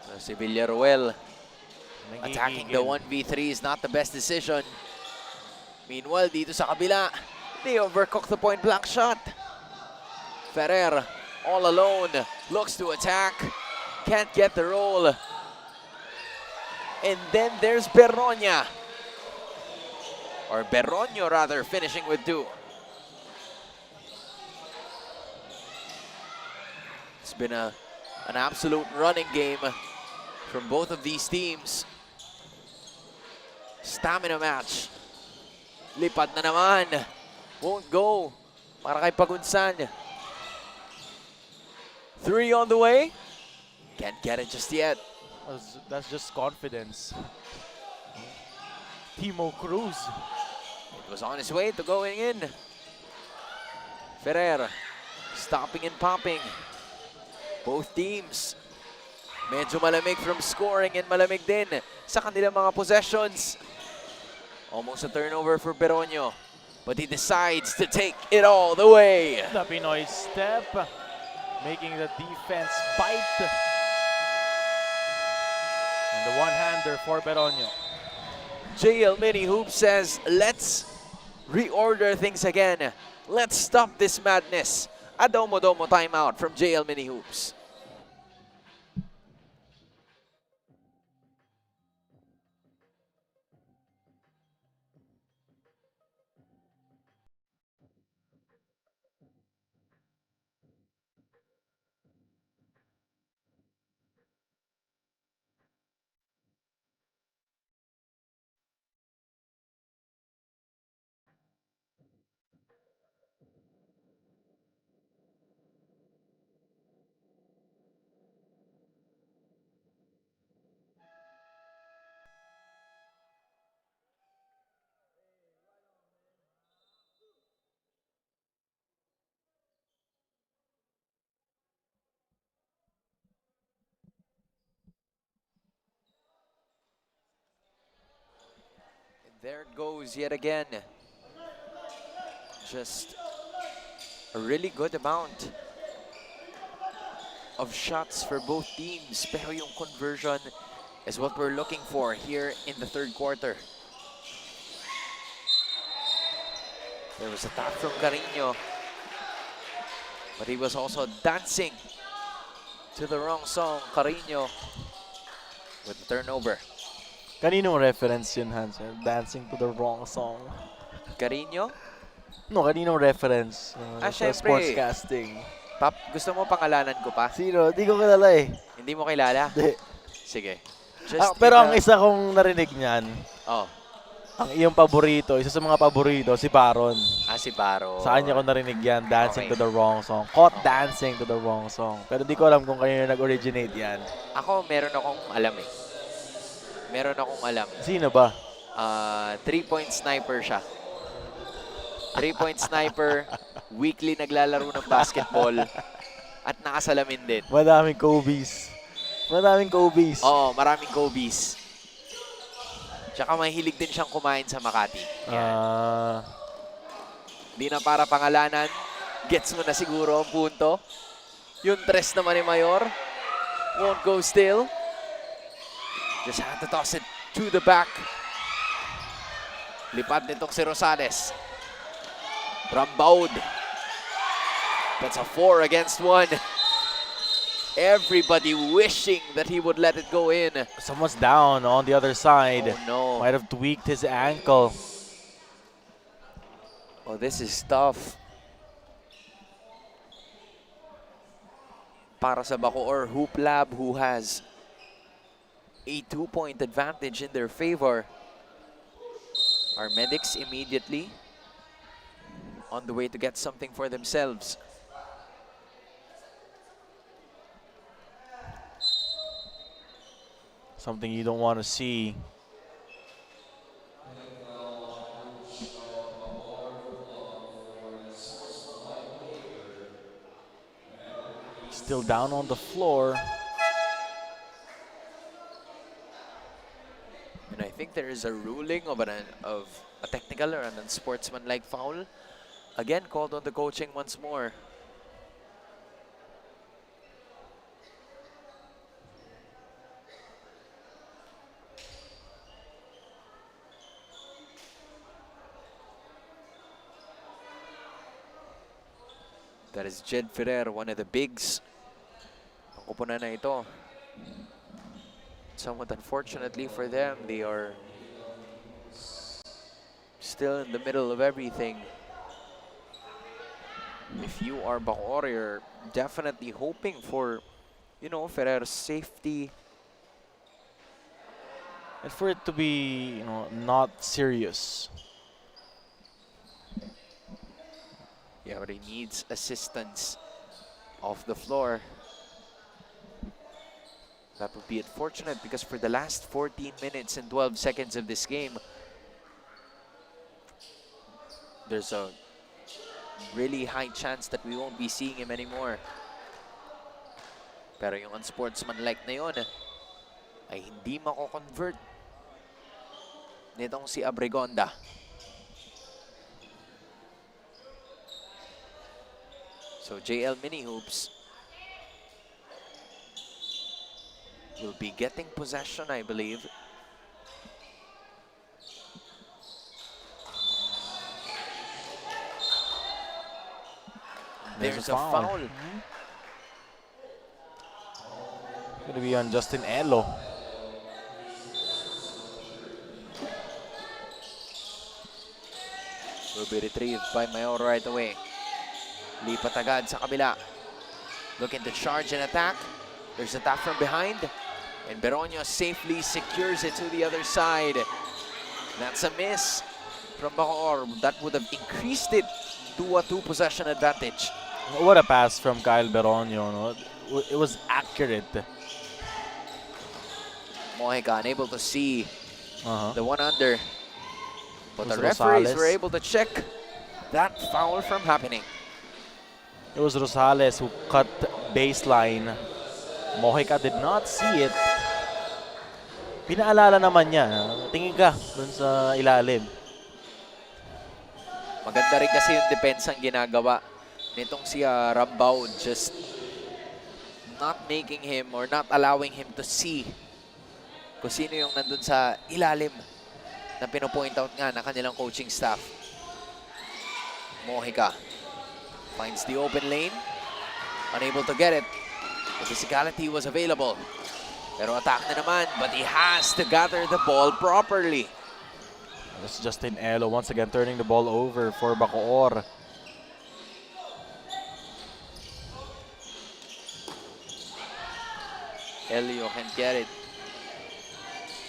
So si Villaruel attacking the 1v3 is not the best decision. Meanwhile, dito sa kabila, they overcooked the point blank shot. Ferrer, all alone, looks to attack. Can't get the roll. And then there's Beronia. Or Beronio, rather, finishing with 2. It's been an absolute running game from both of these teams. Stamina match. Lipad na naman. Won't go. Para kay Pagunsan. 3 on the way. Can't get it just yet. That's just confidence. Timo Cruz. It was on his way to going in. Ferrer stopping and popping. Both teams medyo malamig from scoring and malamig din sa kanilang mga possessions. Almost a turnover for Beronio, but he decides to take it all the way. The Pinoy step, making the defense bite. And the one-hander for Beronio. JL Mini Hoop says, let's reorder things again. Let's stop this madness. A domo-domo timeout from JL Mini Hoops. There it goes yet again. Just a really good amount of shots for both teams. Pero yung conversion is what we're looking for here in the third quarter. There was a tap from Carino, but he was also dancing to the wrong song. Carino with the turnover. Kaninong reference yun, Hansen? Dancing to the wrong song. Carino? No, kaninong reference? Sa Syempre. sportscasting. Pap, gusto mo pangalanan ko pa? Sino? Di ko kilala eh. Hindi mo kilala? Di. Sige. Pero ang isa kong narinig niyan, Oh, ang iyong paborito, isa sa mga paborito, si Baron. si Baro. Sa kanya ko narinig yan, Dancing Okay. to the Wrong Song. Caught dancing to the wrong song. Pero di ko alam kung kayo nag-originate yan. Ako, meron akong alam eh. Meron akong alam. Sino ba? 3-point sniper siya. 3-point sniper, weekly naglalaro ng basketball, at nakasalamin din. Madaming Kobe's. Madaming Kobe's. Oo, maraming Kobe's. Tsaka mahilig din siyang kumain sa Makati. Yan. Di na para pangalanan. Gets mo na siguro ang punto. Yung tres naman ni Mayor. Won't go still. Just had to toss it to the back. Lipad nitong si Rosales. Rambaud. That's a 4 against 1. Everybody wishing that he would let it go in. Someone's down on the other side. Oh no. Might have tweaked his ankle. Oh, this is tough. Para sa BACOOR Hoop Lab, who has a 2-point advantage in their favor. Our medics immediately on the way to get something for themselves. Something you don't want to see. Still down on the floor. And I think there is a ruling of a technical or an unsportsmanlike foul. Again, called on the coaching once more. That is Jed Ferrer, one of the bigs. Ang kupunan na ito. Somewhat unfortunately for them, they are still in the middle of everything. If you are BACOOR, you're definitely hoping for, you know, Ferrer's safety and for it to be, not serious. Yeah, but he needs assistance off the floor. That would be unfortunate because for the last 14 minutes and 12 seconds of this game, there's a really high chance that we won't be seeing him anymore. Pero yung unsportsmanlike na yun ay hindi mako-convert nitong si Abregonda. So JL Mini Hoops will be getting possession, I believe. There's a foul. Gonna be on Justin Elo. Will be retrieved by Mayor right away. Lipat agad sa kabila. Looking to charge and attack. There's a tap from behind. And Beronio safely secures it to the other side. That's a miss from BACOOR. That would have increased it to a 2-possession advantage. What a pass from Kyle Beronio. No? It was accurate. Mojica unable to see Uh-huh. the one under. But the Was referees Rosales. were able to check that foul from happening. It was Rosales who cut baseline. Mojica did not see it. Pinaalala naman niya. Tingin ka dun sa ilalim. Maganda rin kasi yung depensang ginagawa nitong si Rambaud, just not making him or not allowing him to see kung sino yung nandun sa ilalim na pinopoint out nga na kanilang coaching staff. Mojica finds the open lane, unable to get it. The physicality was available. Pero attack na naman, but he has to gather the ball properly. It's Justin Elo once again turning the ball over for BACOOR. Elio can get it.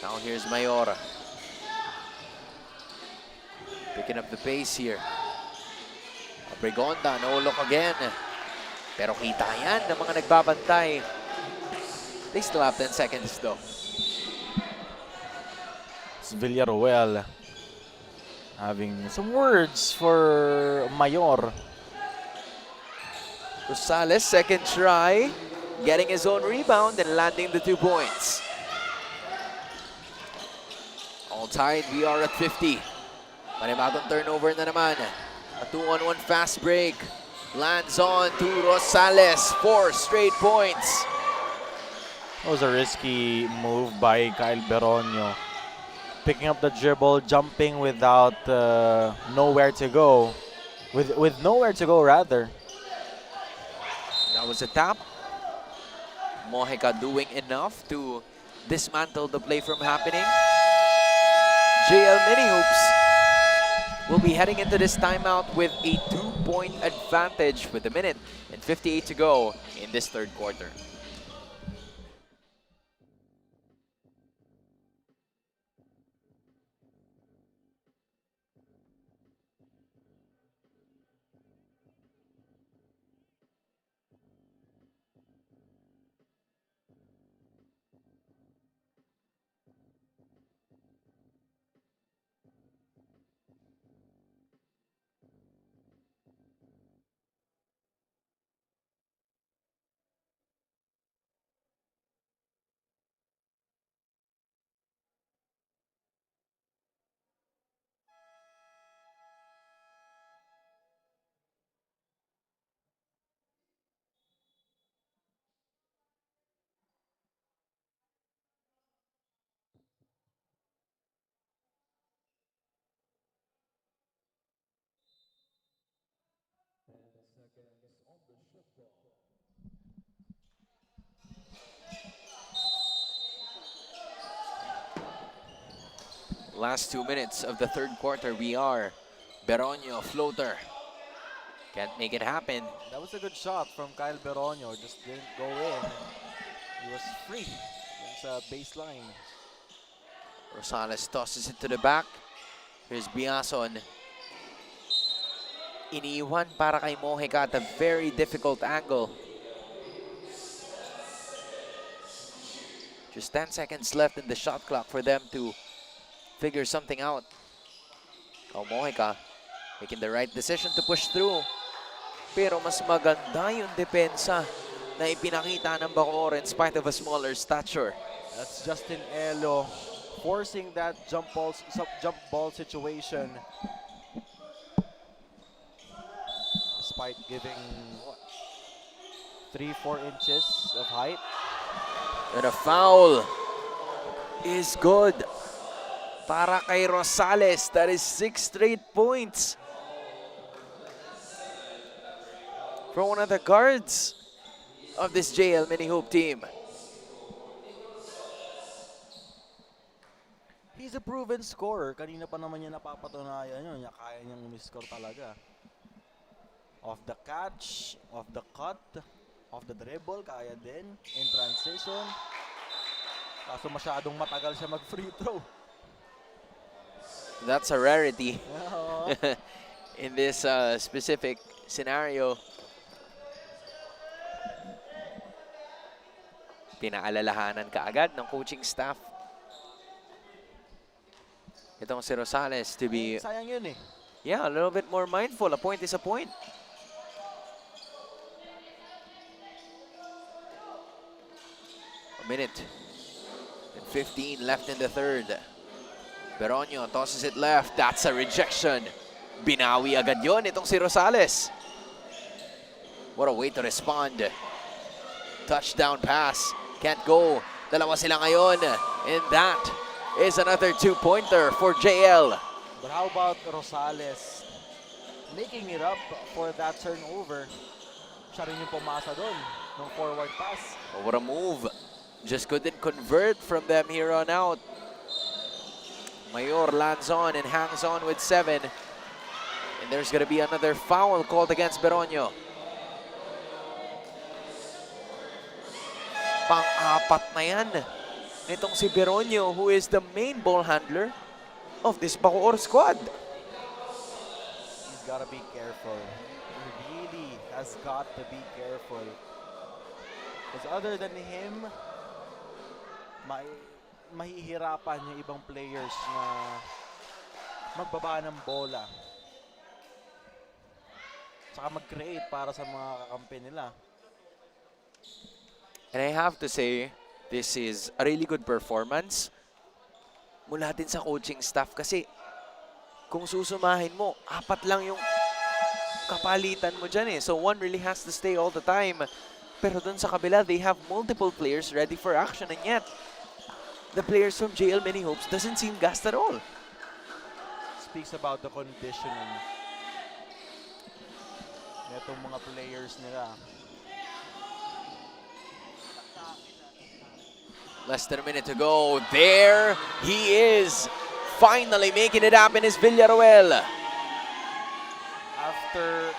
Now here's Mayora. Picking up the pace here. Abregonda, no look again. Pero kita yan ng mga nagbabantay. They still have 10 seconds though. It's Villaruel having some words for Mayor. Rosales, second try. Getting his own rebound and landing the 2 points. All tied, we are at 50. Panibagong turnover na naman. A 2-on-1 fast break. Lands on to Rosales. 4 straight points. That was a risky move by Kyle Beronio. Picking up the dribble, jumping without nowhere to go. With nowhere to go, rather. That was a tap. Mojica doing enough to dismantle the play from happening. JL Mini Hoops will be heading into this timeout with a 2-point advantage with a minute and 58 to go in this third quarter. Last 2 minutes of the third quarter, we are. Beronio, floater. Can't make it happen. That was a good shot from Kyle Beronio. Just didn't go in. He was free. It's a baseline. Rosales tosses it to the back. Here's Biason. Iniwan para kay Mojica at a very difficult angle. Just 10 seconds left in the shot clock for them to figure something out. Oh, Mojica making the right decision to push through. Pero mas maganda yung depensa na ipinakita ng BACOOR in spite of a smaller stature. That's Justin Elo forcing that jump ball situation. Despite giving what, 3-4 inches of height. And a foul is good para kay Rosales. That is 6 straight points for one of the guards of this JL Mini Hoop team. He's a proven scorer. Kanina pa naman niya napapatunayan yun. Kaya niyang umiscore talaga. Off the catch, off the cut, off the dribble, kaya din. In transition. Kaso masyadong matagal siya mag-free throw. That's a rarity Oo. in this specific scenario. Pinaalalahanan kaagad ng coaching staff itong si Rosales to be, Sayang yun eh. yeah, a little bit more mindful. A point is a point. A minute and 15 left in the third. Beronio tosses it left. That's a rejection. Binawi agad yon itong si Rosales. What a way to respond. Touchdown pass. Can't go. Dalawa sila ngayon. And that is another two-pointer for JL. But how about Rosales making it up for that turnover? Siya rin yung pumasa doon ng forward pass. Oh, what a move. Just couldn't convert from them here on out. Mayor lands on and hangs on with 7. And there's going to be another foul called against Beronio. Pang-apat na yan nitong si Beronio, who is the main ball handler of this BACOOR squad. He's got to be careful. He really has got to be careful. Because other than him, mahihirapan yung ibang players na magbaba ng bola. Tsaka mag-create para sa mga kakampi nila. And I have to say, this is a really good performance mula din sa coaching staff kasi kung susumahin mo, 4 lang yung kapalitan mo dyan eh. So one really has to stay all the time. Pero dun sa kabila, they have multiple players ready for action, and yet the players from JL Mini Hoops doesn't seem gassed at all. Speaks about the conditioning. Itong mga players nila. Less than a minute to go. There he is. Finally making it happen is Villaruel. After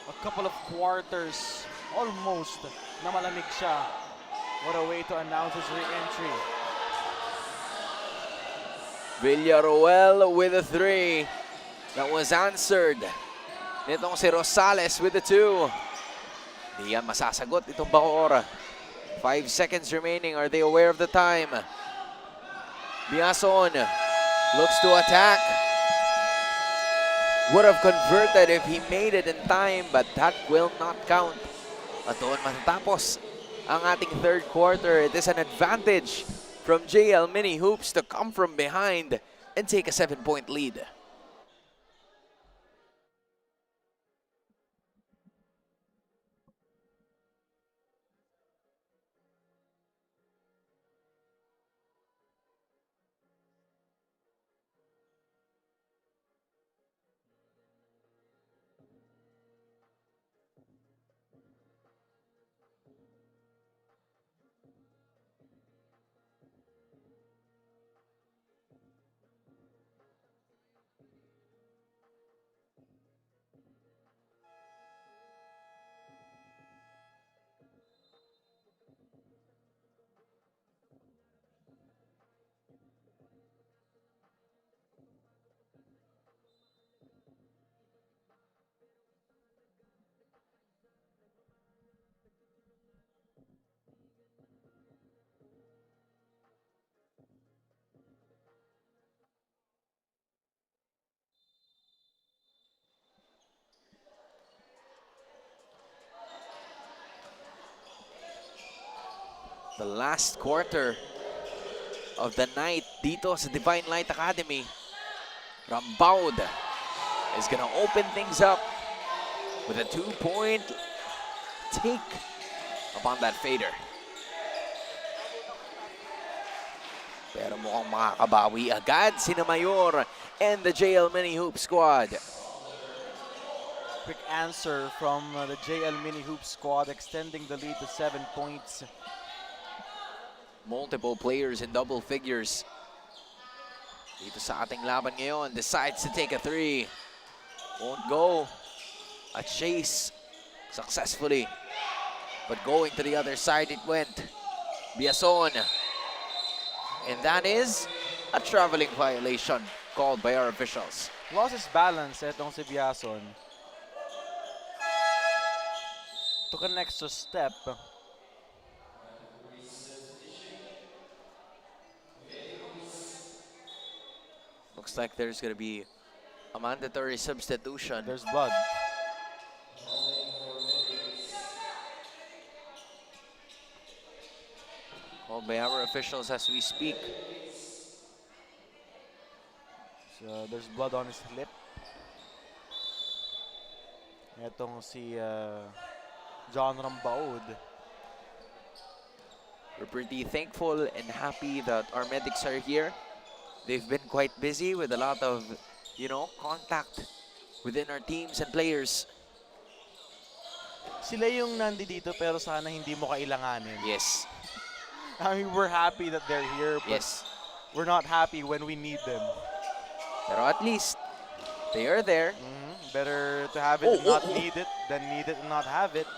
a couple of quarters, almost na malamig siya. What a way to announce his re-entry. Villaruel with a 3. That was answered. Nitong si Rosales with the 2. Di yan masasagot itong BACOOR. 5 seconds remaining. Are they aware of the time? Biason looks to attack. Would have converted if he made it in time, but that will not count. At doon matatapos ang ating third quarter. It is an advantage from JL Mini Hoops to come from behind and take a 7-point lead. The last quarter of the night dito sa Divine Light Academy. Rambaud is gonna open things up with a 2-point take upon that fader. Pero mukhang makakabawi agad sina Mayor and the JL Mini Hoop squad. Quick answer from the JL Mini Hoop squad, extending the lead to 7 points. Multiple players in double figures. Dito sa ating laban ngayon, decides to take a three. Won't go. A chase successfully. But going to the other side it went. Biason. And that is a traveling violation called by our officials. Lost his balance etong si Biason. Took an extra step. Looks like there's going to be a mandatory substitution. There's blood. Called by our officials as we speak. So there's blood on his lip. Etong si John Rambaud. We're pretty thankful and happy that our medics are here. They've been quite busy with a lot of, contact within our teams and players. Sila yung nandito pero sana hindi mo kailanganin. Yes. I mean, we're happy that they're here, but Yes. we're not happy when we need them. Pero at least, they are there. Better to have it and not need it than need it and not have it.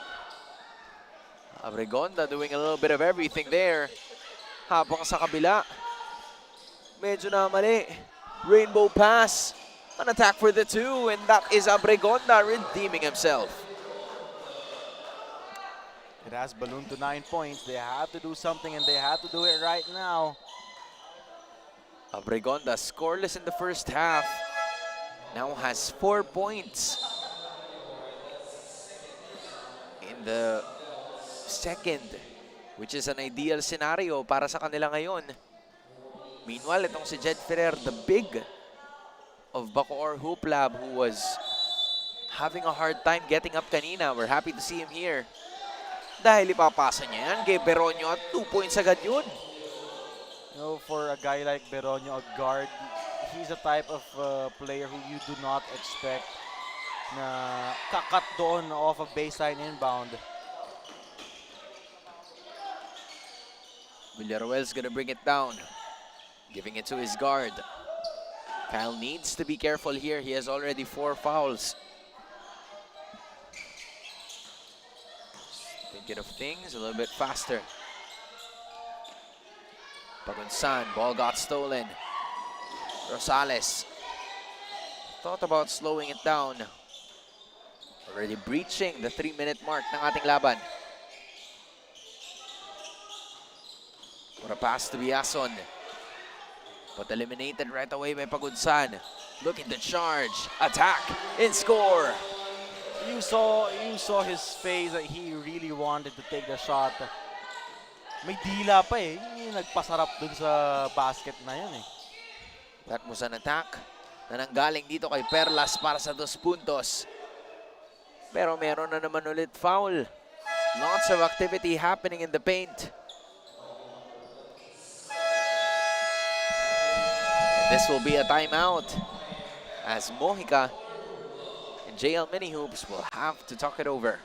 Abregonda doing a little bit of everything there. Habang sa kabila, medyo na mali. Rainbow pass. An attack for the two, and that is Abregonda redeeming himself. It has ballooned to 9 points. They have to do something, and they have to do it right now. Abregonda scoreless in the first half. Now has 4 points. In the second, which is an ideal scenario para sa kanila ngayon. Meanwhile, itong si Jed Ferrer, the big of BACOOR Hoop Lab, who was having a hard time getting up kanina. We're happy to see him here. Dahil ipapasa niya yan kay Beronio at 2 points agad yun. For a guy like Beronio, a guard, he's a type of player who you do not expect na kakat doon off a baseline inbound. Villaruel's gonna bring it down. Giving it to his guard. Kyle needs to be careful here. He has already 4 fouls. Thinking of things a little bit faster. Pagunsan, ball got stolen. Rosales thought about slowing it down. Already breaching the 3-minute mark ng ating laban. What a pass to Biason. But eliminated right away by Pagunsan. Looking to charge, attack, and score. You saw his face that he really wanted to take the shot. May dila pa eh. Yung nagpasarap dun sa basket na yun eh. That was an attack na nanggaling dito kay Perlas para sa 2 puntos. Pero meron na naman ulit foul. Lots of activity happening in the paint. This will be a timeout as Mojica and JL Mini Hoops will have to talk it over.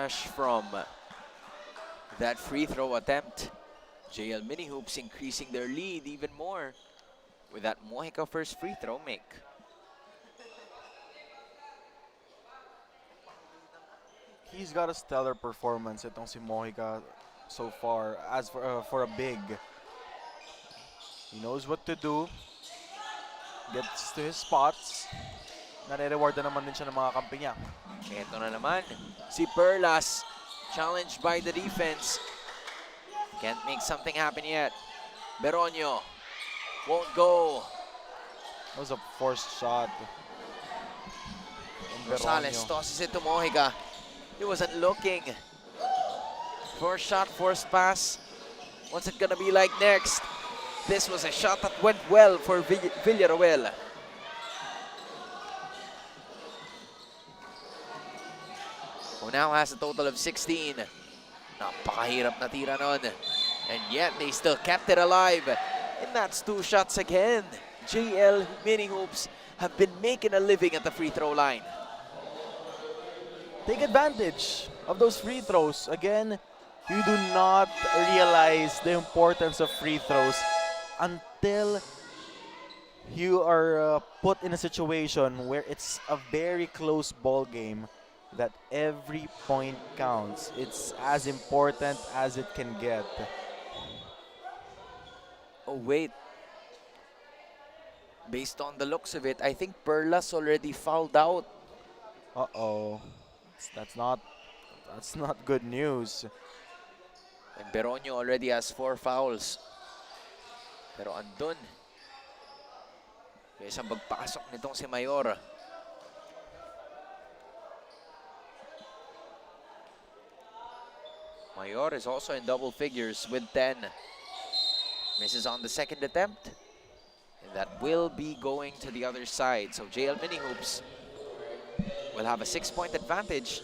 fresh from that free throw attempt. JL Mini Hoops increasing their lead even more with that Mojica first free throw make. He's got a stellar performance itong si Mojica so far as for a big. He knows what to do. Gets to his spots. Nare-reward na naman din siya ng mga kampi niya. Ito na naman, si Perlas, challenged by the defense. Can't make something happen yet. Beronio won't go. That was a forced shot. Rosales tosses it to Mojica. He wasn't looking. Forced shot, forced pass. What's it gonna be like next? This was a shot that went well for Villaruel. Who now has a total of 16. Napakahirap na tira nun. And yet they still kept it alive. And that's 2 shots again. JL Mini Hoops have been making a living at the free throw line. Take advantage of those free throws. Again, you do not realize the importance of free throws until you are put in a situation where it's a very close ball game, that every point counts. It's as important as it can get. Oh wait. Based on the looks of it, I think Perlas already fouled out. Uh-oh. That's not good news. And Beronio already has 4 fouls. Pero andun. May isang pagpasok nitong si Mayor. Mayor is also in double figures with 10. Misses on the second attempt. And that will be going to the other side. So JL Mini Hoops will have a 6-point advantage.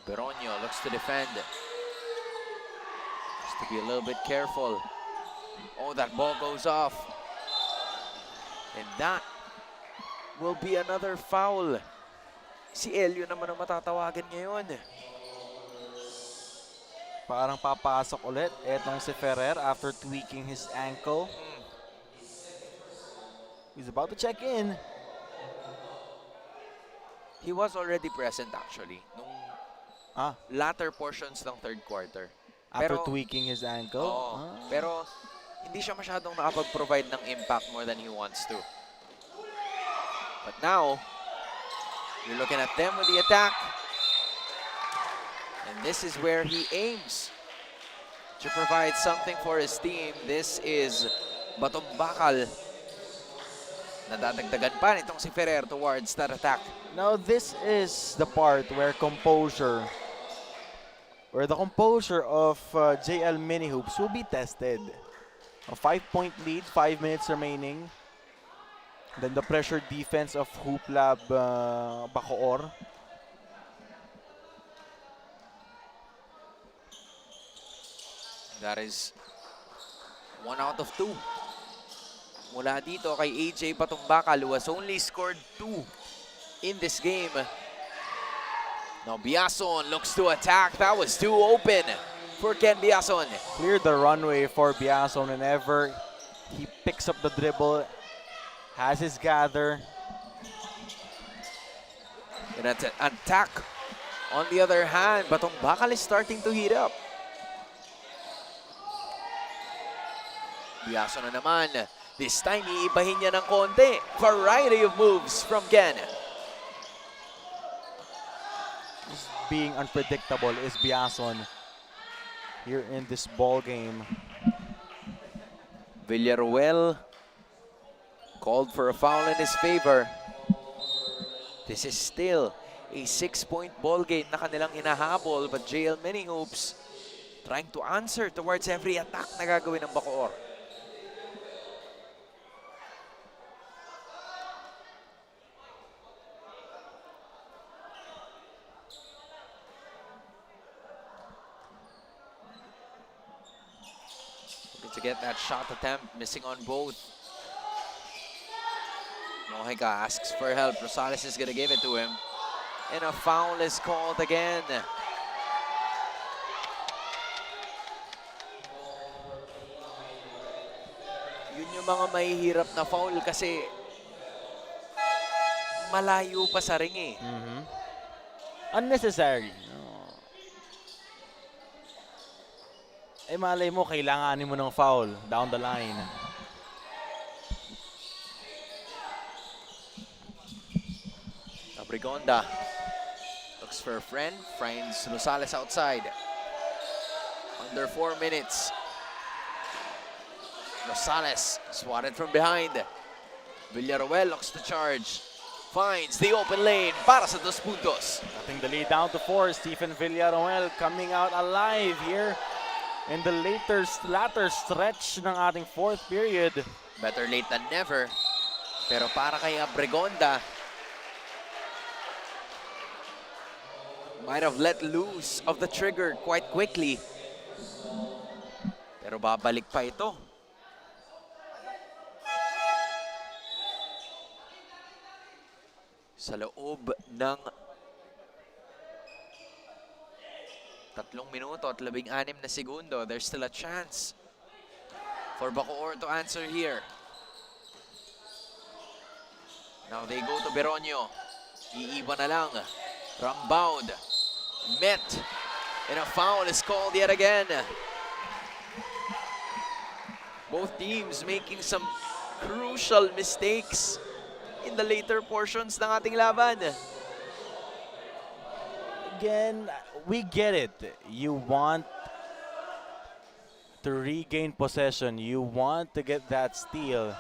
Beronio looks to defend. Has to be a little bit careful. Oh, that ball goes off. And that will be another foul. Si Elio naman ang matatawagan ngayon. Parang papasok ulit etong si Ferrer after tweaking his ankle. He's about to check in. He was already present actually nung latter portions ng third quarter. After tweaking his ankle? Oo, pero hindi siya masyadong nakapag-provide ng impact more than he wants to. But now, you're looking at them with the attack. And this is where he aims to provide something for his team. This is Batong Bakal. Nadadagdagan pa nitong si Ferrer towards that attack. Now this is the part where the composure of JL Mini Hoops will be tested. A 5-point lead, 5 minutes remaining. Then the pressure defense of Hoop Lab BACOOR. That is 1 out of 2. Mula dito kay AJ Batumbakal, who has only scored 2 in this game. Now Biason looks to attack. That was too open for Ken Biason. Cleared the runway for Biason whenever he picks up the dribble, has his gather. And that's an attack. On the other hand, Batumbakal is starting to heat up. Biason na naman. This time, iibahin niya ng konti. Variety of moves from Ken. Being unpredictable is Biason here in this ball game. Villaruel called for a foul in his favor. This is still a 6-point ball game na kanilang hinahabol, but JL Mini Hoops trying to answer towards every attack na gagawin ng BACOOR. To get that shot attempt, missing on both. Mojica asks for help. Rosales is gonna give it to him. And a foul is called again. Yun yung mga mahihirap na foul kasi malayo pa sa ring eh. Unnecessary. Eh malay mo, kailanganin mo ng foul down the line. Abrigonda looks for a friend, finds Rosales outside. Under 4 minutes. Rosales swatted from behind. Villaruel looks to charge. Finds the open lane para sa 2 puntos. Cutting the lead down to 4. Stephen Villaruel coming out alive here in the latter stretch ng ating 4th period. Better late than never. Pero para kay Abrigonda, might have let loose of the trigger quite quickly. Pero babalik pa ito. Sa loob ng 3 minuto at 16 na segundo, there's still a chance for BACOOR to answer here. Now they go to Beronio. Iiba na lang. Rambaud. Met. And a foul is called yet again. Both teams making some crucial mistakes in the later portions ng ating laban. Again, we get it. You want to regain possession. You want to get that steal.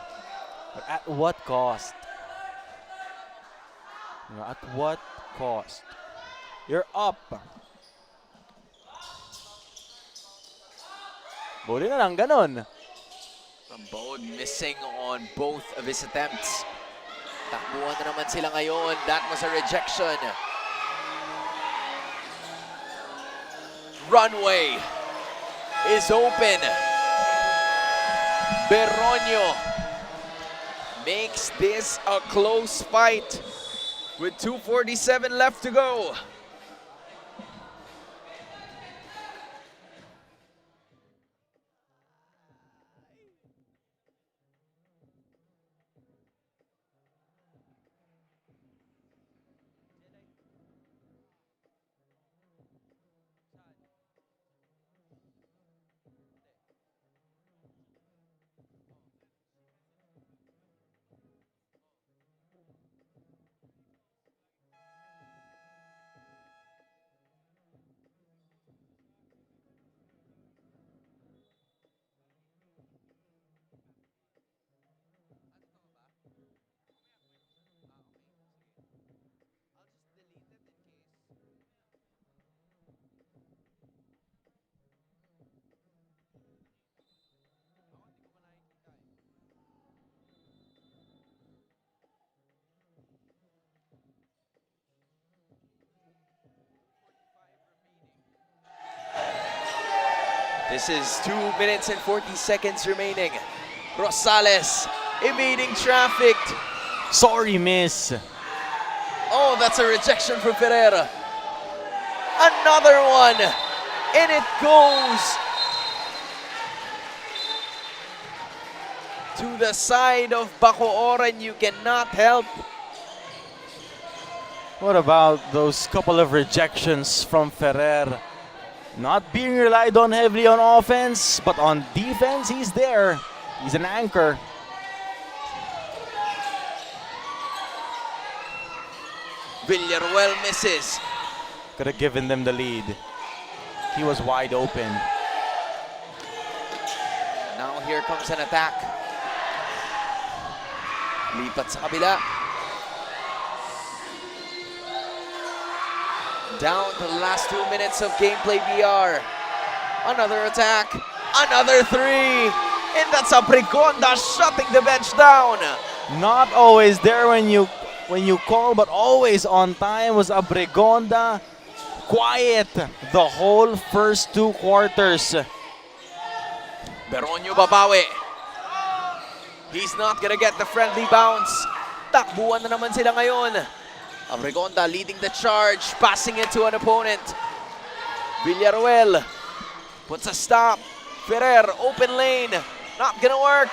But at what cost? You know, at what cost? You're up. Buti na lang ganun. Rambaud missing on both of his attempts. Takbuhan na naman sila ngayon. That was a rejection. Runway is open. Beronio makes this a close fight with 2:47 left to go. This is 2 minutes and 40 seconds remaining. Rosales evading traffic. Sorry, miss. Oh, that's a rejection from Ferreira. Another one. And it goes to the side of BACOOR, and you cannot help. What about those couple of rejections from Ferrer? Not being relied on heavily on offense, but on defense, he's there. He's an anchor. Villaruel misses. Could have given them the lead. He was wide open. Now here comes an attack. Lipat sa kabila. Down to the last 2 minutes of gameplay BR. Another attack. Another 3. And that's Abrigonda shutting the bench down. Not always there when you call, but always on time was Abrigonda. Quiet the whole first 2 quarters. Beronio babawi. He's not gonna get the friendly bounce. Takbuhan na naman sila ngayon. Abregonda leading the charge, passing it to an opponent. Villaruel puts a stop. Ferrer, open lane, not gonna work.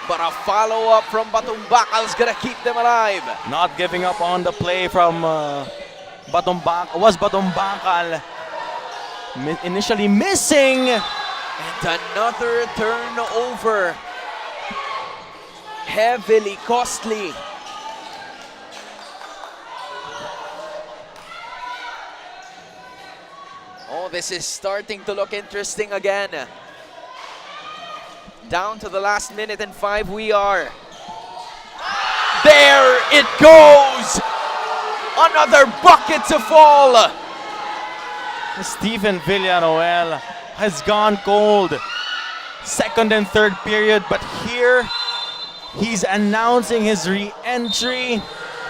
But a follow-up from Batumbacal's gonna keep them alive. Not giving up on the play from Batumbacal. Initially missing. And another turnover. Heavily costly. Oh, this is starting to look interesting again. Down to the last minute and 5 we are. There it goes! Another bucket to fall! Stephen Villaruel has gone cold. Second and third period, but here he's announcing his re-entry,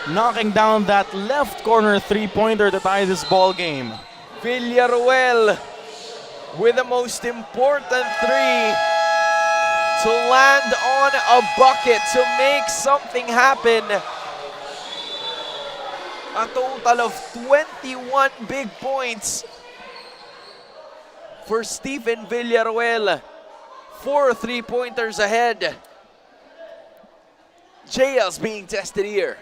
knocking down that left corner three-pointer to tie this ball game. Villaruel with the most important three to land on a bucket to make something happen. A total of 21 big points for Stephen Villaruel. 4 3-pointers ahead. JL's being tested here.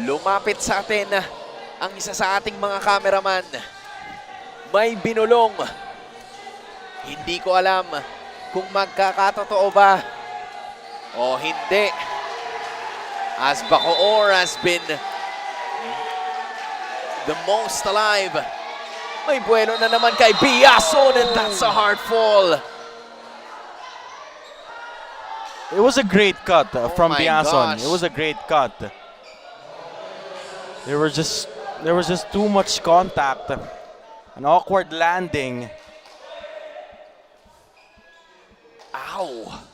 Lumapit sa atin ang isa sa ating mga cameraman. May binulong. Hindi ko alam kung magkakatotoo ba o hindi. As BACOOR has been the most alive. May buwelo na naman kay Biason, and that's a hard fall. It was a great cut from my Biason. gosh. It was a great cut. There was just too much contact. An awkward landing. Ow.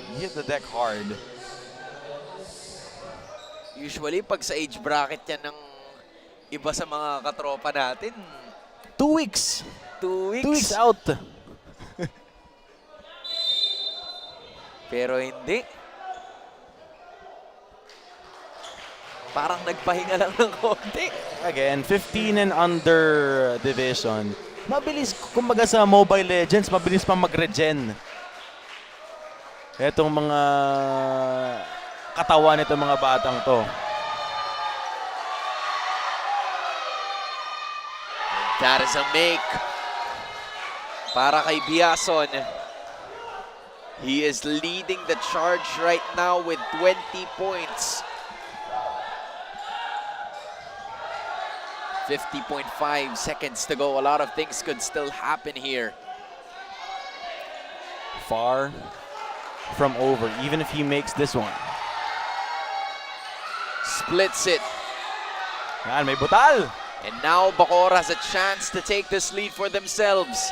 He hit the deck hard. Usually, pag sa age bracket yan ng iba sa mga katropa natin, 2 weeks. 2 weeks. 2 weeks out. Pero hindi. Parang nagpahinga lang ng konti. Again, 15 and under division. Mabilis, kumbaga sa Mobile Legends, mabilis pa mag-regen. Etong mga katawan nitong mga batang to. That is a make para kay Biason. He is leading the charge right now with 20 points. 50.5 seconds to go. A lot of things could still happen here. Far from over, even if he makes this one. Splits it. Yan, may butal. And now BACOOR has a chance to take this lead for themselves.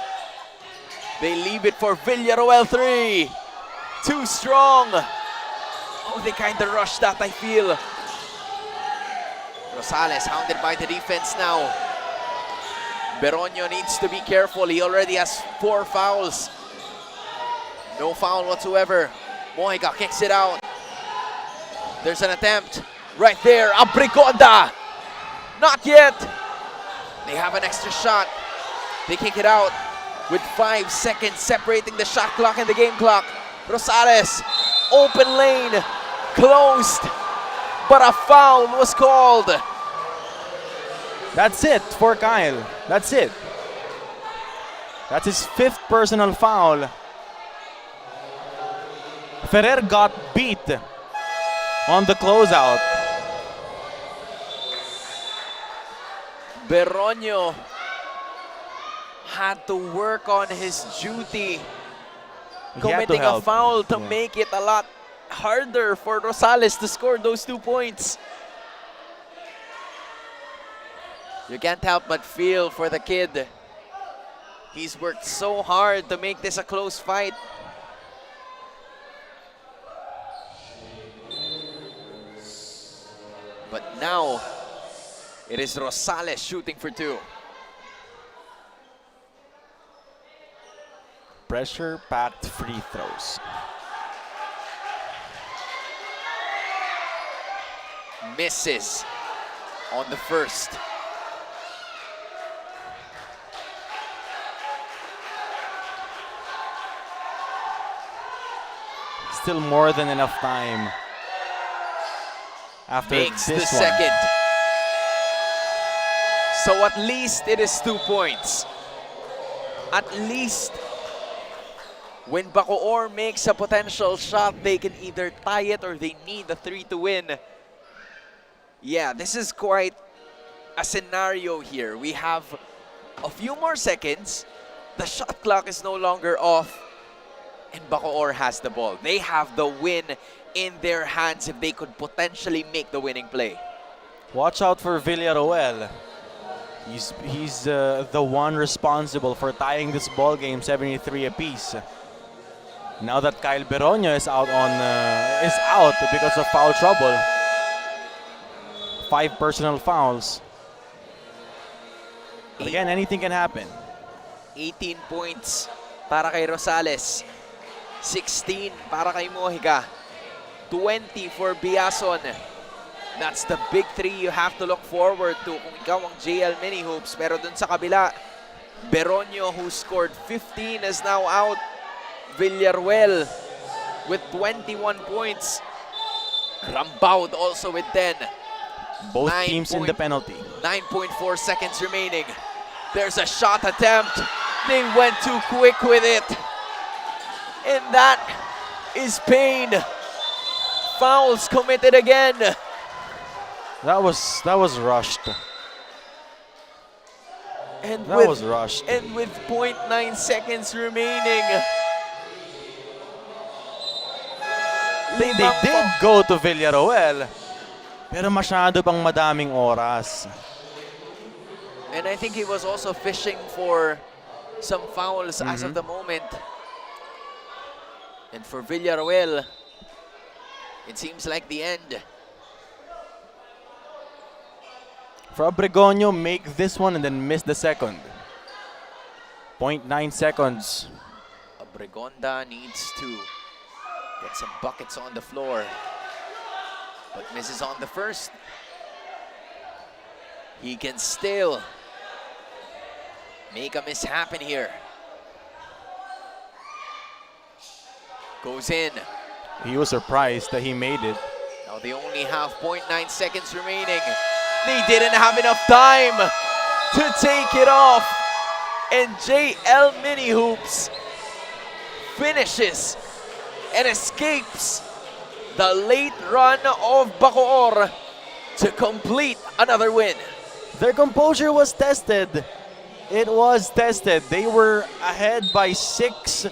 They leave it for Villaruel 3. Too strong. Oh, they kind of rushed that, I feel. Rosales hounded by the defense now. Beronio needs to be careful. He already has 4 fouls. No foul whatsoever. Mojica kicks it out. There's an attempt right there. Abregonda. Not yet. They have an extra shot. They kick it out with 5 seconds separating the shot clock and the game clock. Rosales, open lane, closed, but a foul was called. That's it for Kyle. That's it. That's his 5th personal foul. Ferrer got beat on the closeout. Beronio had to work on his duty, He had to committing a help. foul to Yeah. make it a lot harder for Rosales to score those 2 points. You can't help but feel for the kid. He's worked so hard to make this a close fight. But now, it is Rosales shooting for 2. Pressure-packed free throws. Misses on the first. Still more than enough time after Makes this the one. second. So at least it is 2 points. At least when BACOOR makes a potential shot, they can either tie it or they need the 3 to win. Yeah, this is quite a scenario here. We have a few more seconds. The shot clock is no longer off. And BACOOR has the ball. They have the win in their hands if they could potentially make the winning play. Watch out for Villarroel. He's the one responsible for tying this ball game 73 apiece. Now that Kyle Beronio is out because of foul trouble. 5 personal fouls. But again, anything can happen. 18 points para kay Rosales. 16 para kay Mojica. 20 for Biason. That's the big 3 you have to look forward to kung ikaw ang JL Mini Hoops. Pero dun sa kabila, Beronio, who scored 15, is now out. Villarroel with 21 points. Rambaud also with 10. Both teams in the penalty. 9.4 seconds remaining. There's a shot attempt. They went too quick with it. And that is pain. Fouls committed again. That was rushed. And That was rushed. And with 0.9 seconds remaining. They did go to Villarroel, pero masyado pang madaming oras. And I think he was also fishing for some fouls as of the moment. And for Villarroel, it seems like the end. For Abregonio, make this one and then miss the second. 0.9 seconds. Abregonda needs to get some buckets on the floor, but misses on the first. He can still make a miss happen here. Goes in. He was surprised that he made it. Now they only have 0.9 seconds remaining. They didn't have enough time to take it off. And JL Mini Hoops finishes and escapes the late run of BACOOR to complete another win. Their composure was tested. It was tested. They were ahead by 6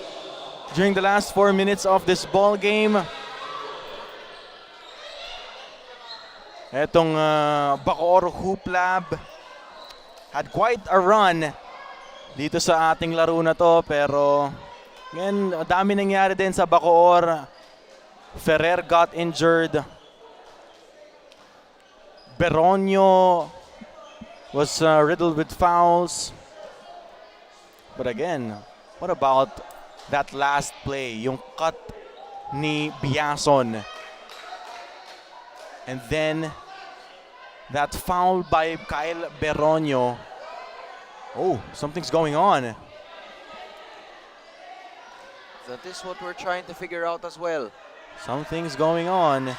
during the last 4 minutes of this ball game. Etong BACOOR Hoop Lab had quite a run dito sa ating laro na to, pero again, dami nangyari din sa BACOOR. Ferrer got injured. Beronio was riddled with fouls. But again, what about that last play? Yung cut ni Biason. And then that foul by Kyle Beronio. Oh, something's going on. That is what we're trying to figure out as well. Something's going on.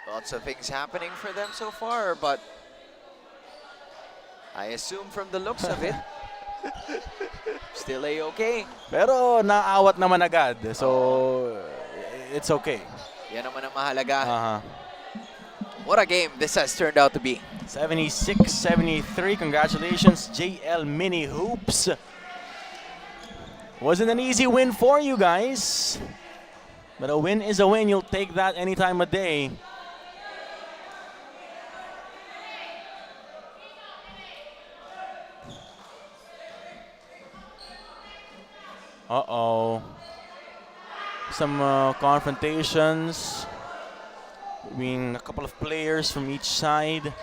Lots of things happening for them so far, but I assume from the looks of it, still A-okay. Pero naawat naman agad. So, it's okay. Yan naman ang mahalaga. Uh-huh. What a game this has turned out to be. 76-73. Congratulations, JL Mini Hoops. Wasn't an easy win for you guys. But a win is a win. You'll take that any time of day. Uh-oh. Some confrontations between a couple of players from each side.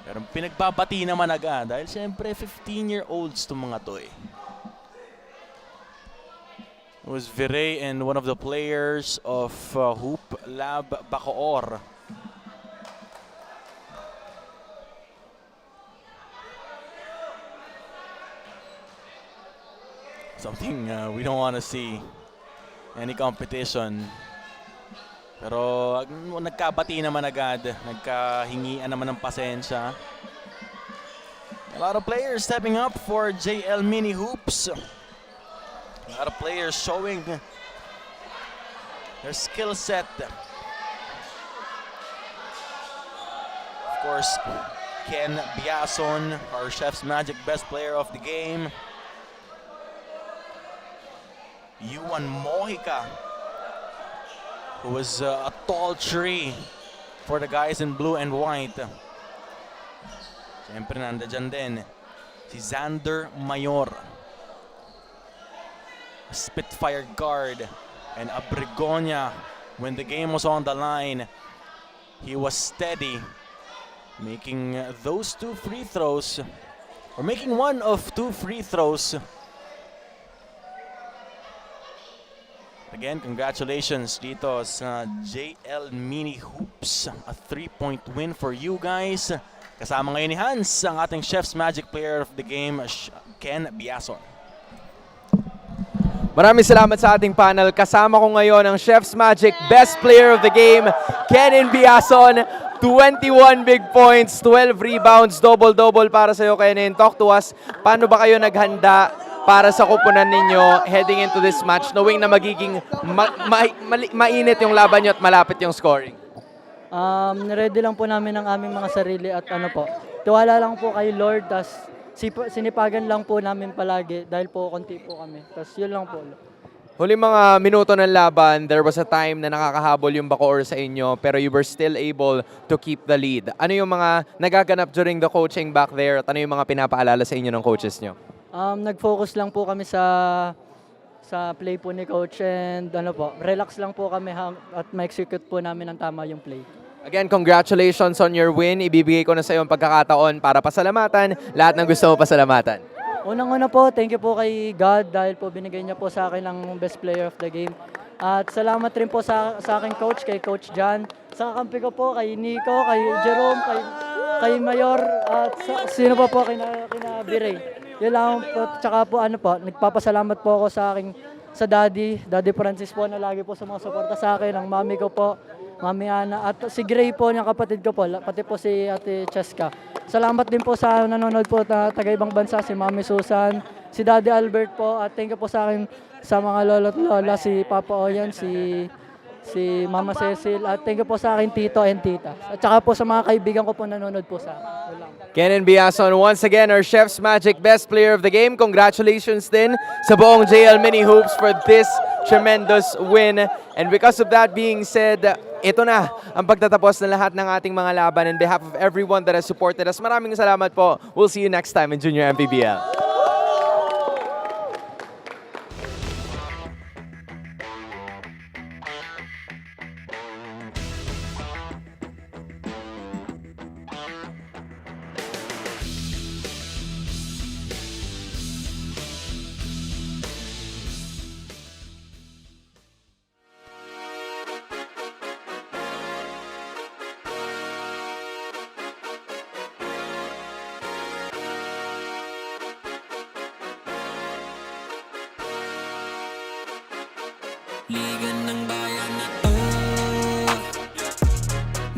Pero pinagbabati naman agad dahil siyempre 15-year-olds itong mga to eh. It was Virey and one of the players of Hoop Lab BACOOR. Something we don't want to see. Any competition. Pero nagkabati naman agad. Nagkahingian naman ng pasensya. A lot of players stepping up for JL Mini Hoops. A lot of players showing their skill set. Of course, Ken Biason, our Chef's Magic best player of the game. Yuan Mojica, who was a tall tree for the guys in blue and white. Siyempre nandiyan din si Xander Mayor, a Spitfire guard, and Abrigonia. When the game was on the line, he was steady, making those 2 free throws, or making one of 2 free throws. Again, congratulations dito sa JL Mini Hoops. A 3-point win for you guys. Kasama ngayon ni Hans, ang ating Chef's Magic player of the game, Ken Biason. Maraming salamat sa ating panel. Kasama ko ngayon ang Chef's Magic best player of the game, Ken Biason. 21 big points, 12 rebounds, double-double para sa'yo, Kenin. Talk to us, paano ba kayo naghanda para sa kupunan ninyo heading into this match, knowing na magiging mainit yung laban nyo at malapit yung scoring? Ready lang po namin ang aming mga sarili at tiwala lang po kay Lord, tas sinipagan lang po namin palagi dahil po konti po kami. Tas yun lang po. Huling mga minuto ng laban, there was a time na nakakahabol yung BACOOR sa inyo, pero you were still able to keep the lead. Ano yung mga nagaganap during the coaching back there at ano yung mga pinapaalala sa inyo ng coaches nyo? Nag-focus lang po kami sa play po ni coach and relax lang po kami at ma-execute po namin ang tama yung play. Again, congratulations on your win. Ibibigay ko na sa iyo ang pagkakataon para pasalamatan lahat ng gusto mo pasalamatan. Unang-una po, thank you po kay God dahil po binigay niya po sa akin ang best player of the game. At salamat rin po sa aking coach, kay Coach John. Sa kakampi ko po, kay Nico, kay Jerome, kay Mayor, at sino pa po, kina Birey. Yun lang po, tsaka po nagpapasalamat po ako sa Daddy Francis po na lagi po sumusuporta sa akin, ang mami ko po, Mami Ana, at si Gray po, yung kapatid ko po, pati po si Ate Cheska. Salamat din po sa nanonood po na taga-ibang bansa, si Mami Susan, si Daddy Albert po, at thank you po sa akin sa mga lolo't lola, si Papa Oyan, si Mama Cecil, at thank you po sa akin Tito and Tita. At saka po sa mga kaibigan ko po nanonood po sa akin. Ken Biason, once again, our Chef's Magic best player of the game. Congratulations din sa buong JL Mini Hoops for this tremendous win. And because of that being said, ito na ang pagtatapos ng lahat ng ating mga laban. On behalf of everyone that has supported us, maraming salamat po. We'll see you next time in Junior MPBL. Liga ng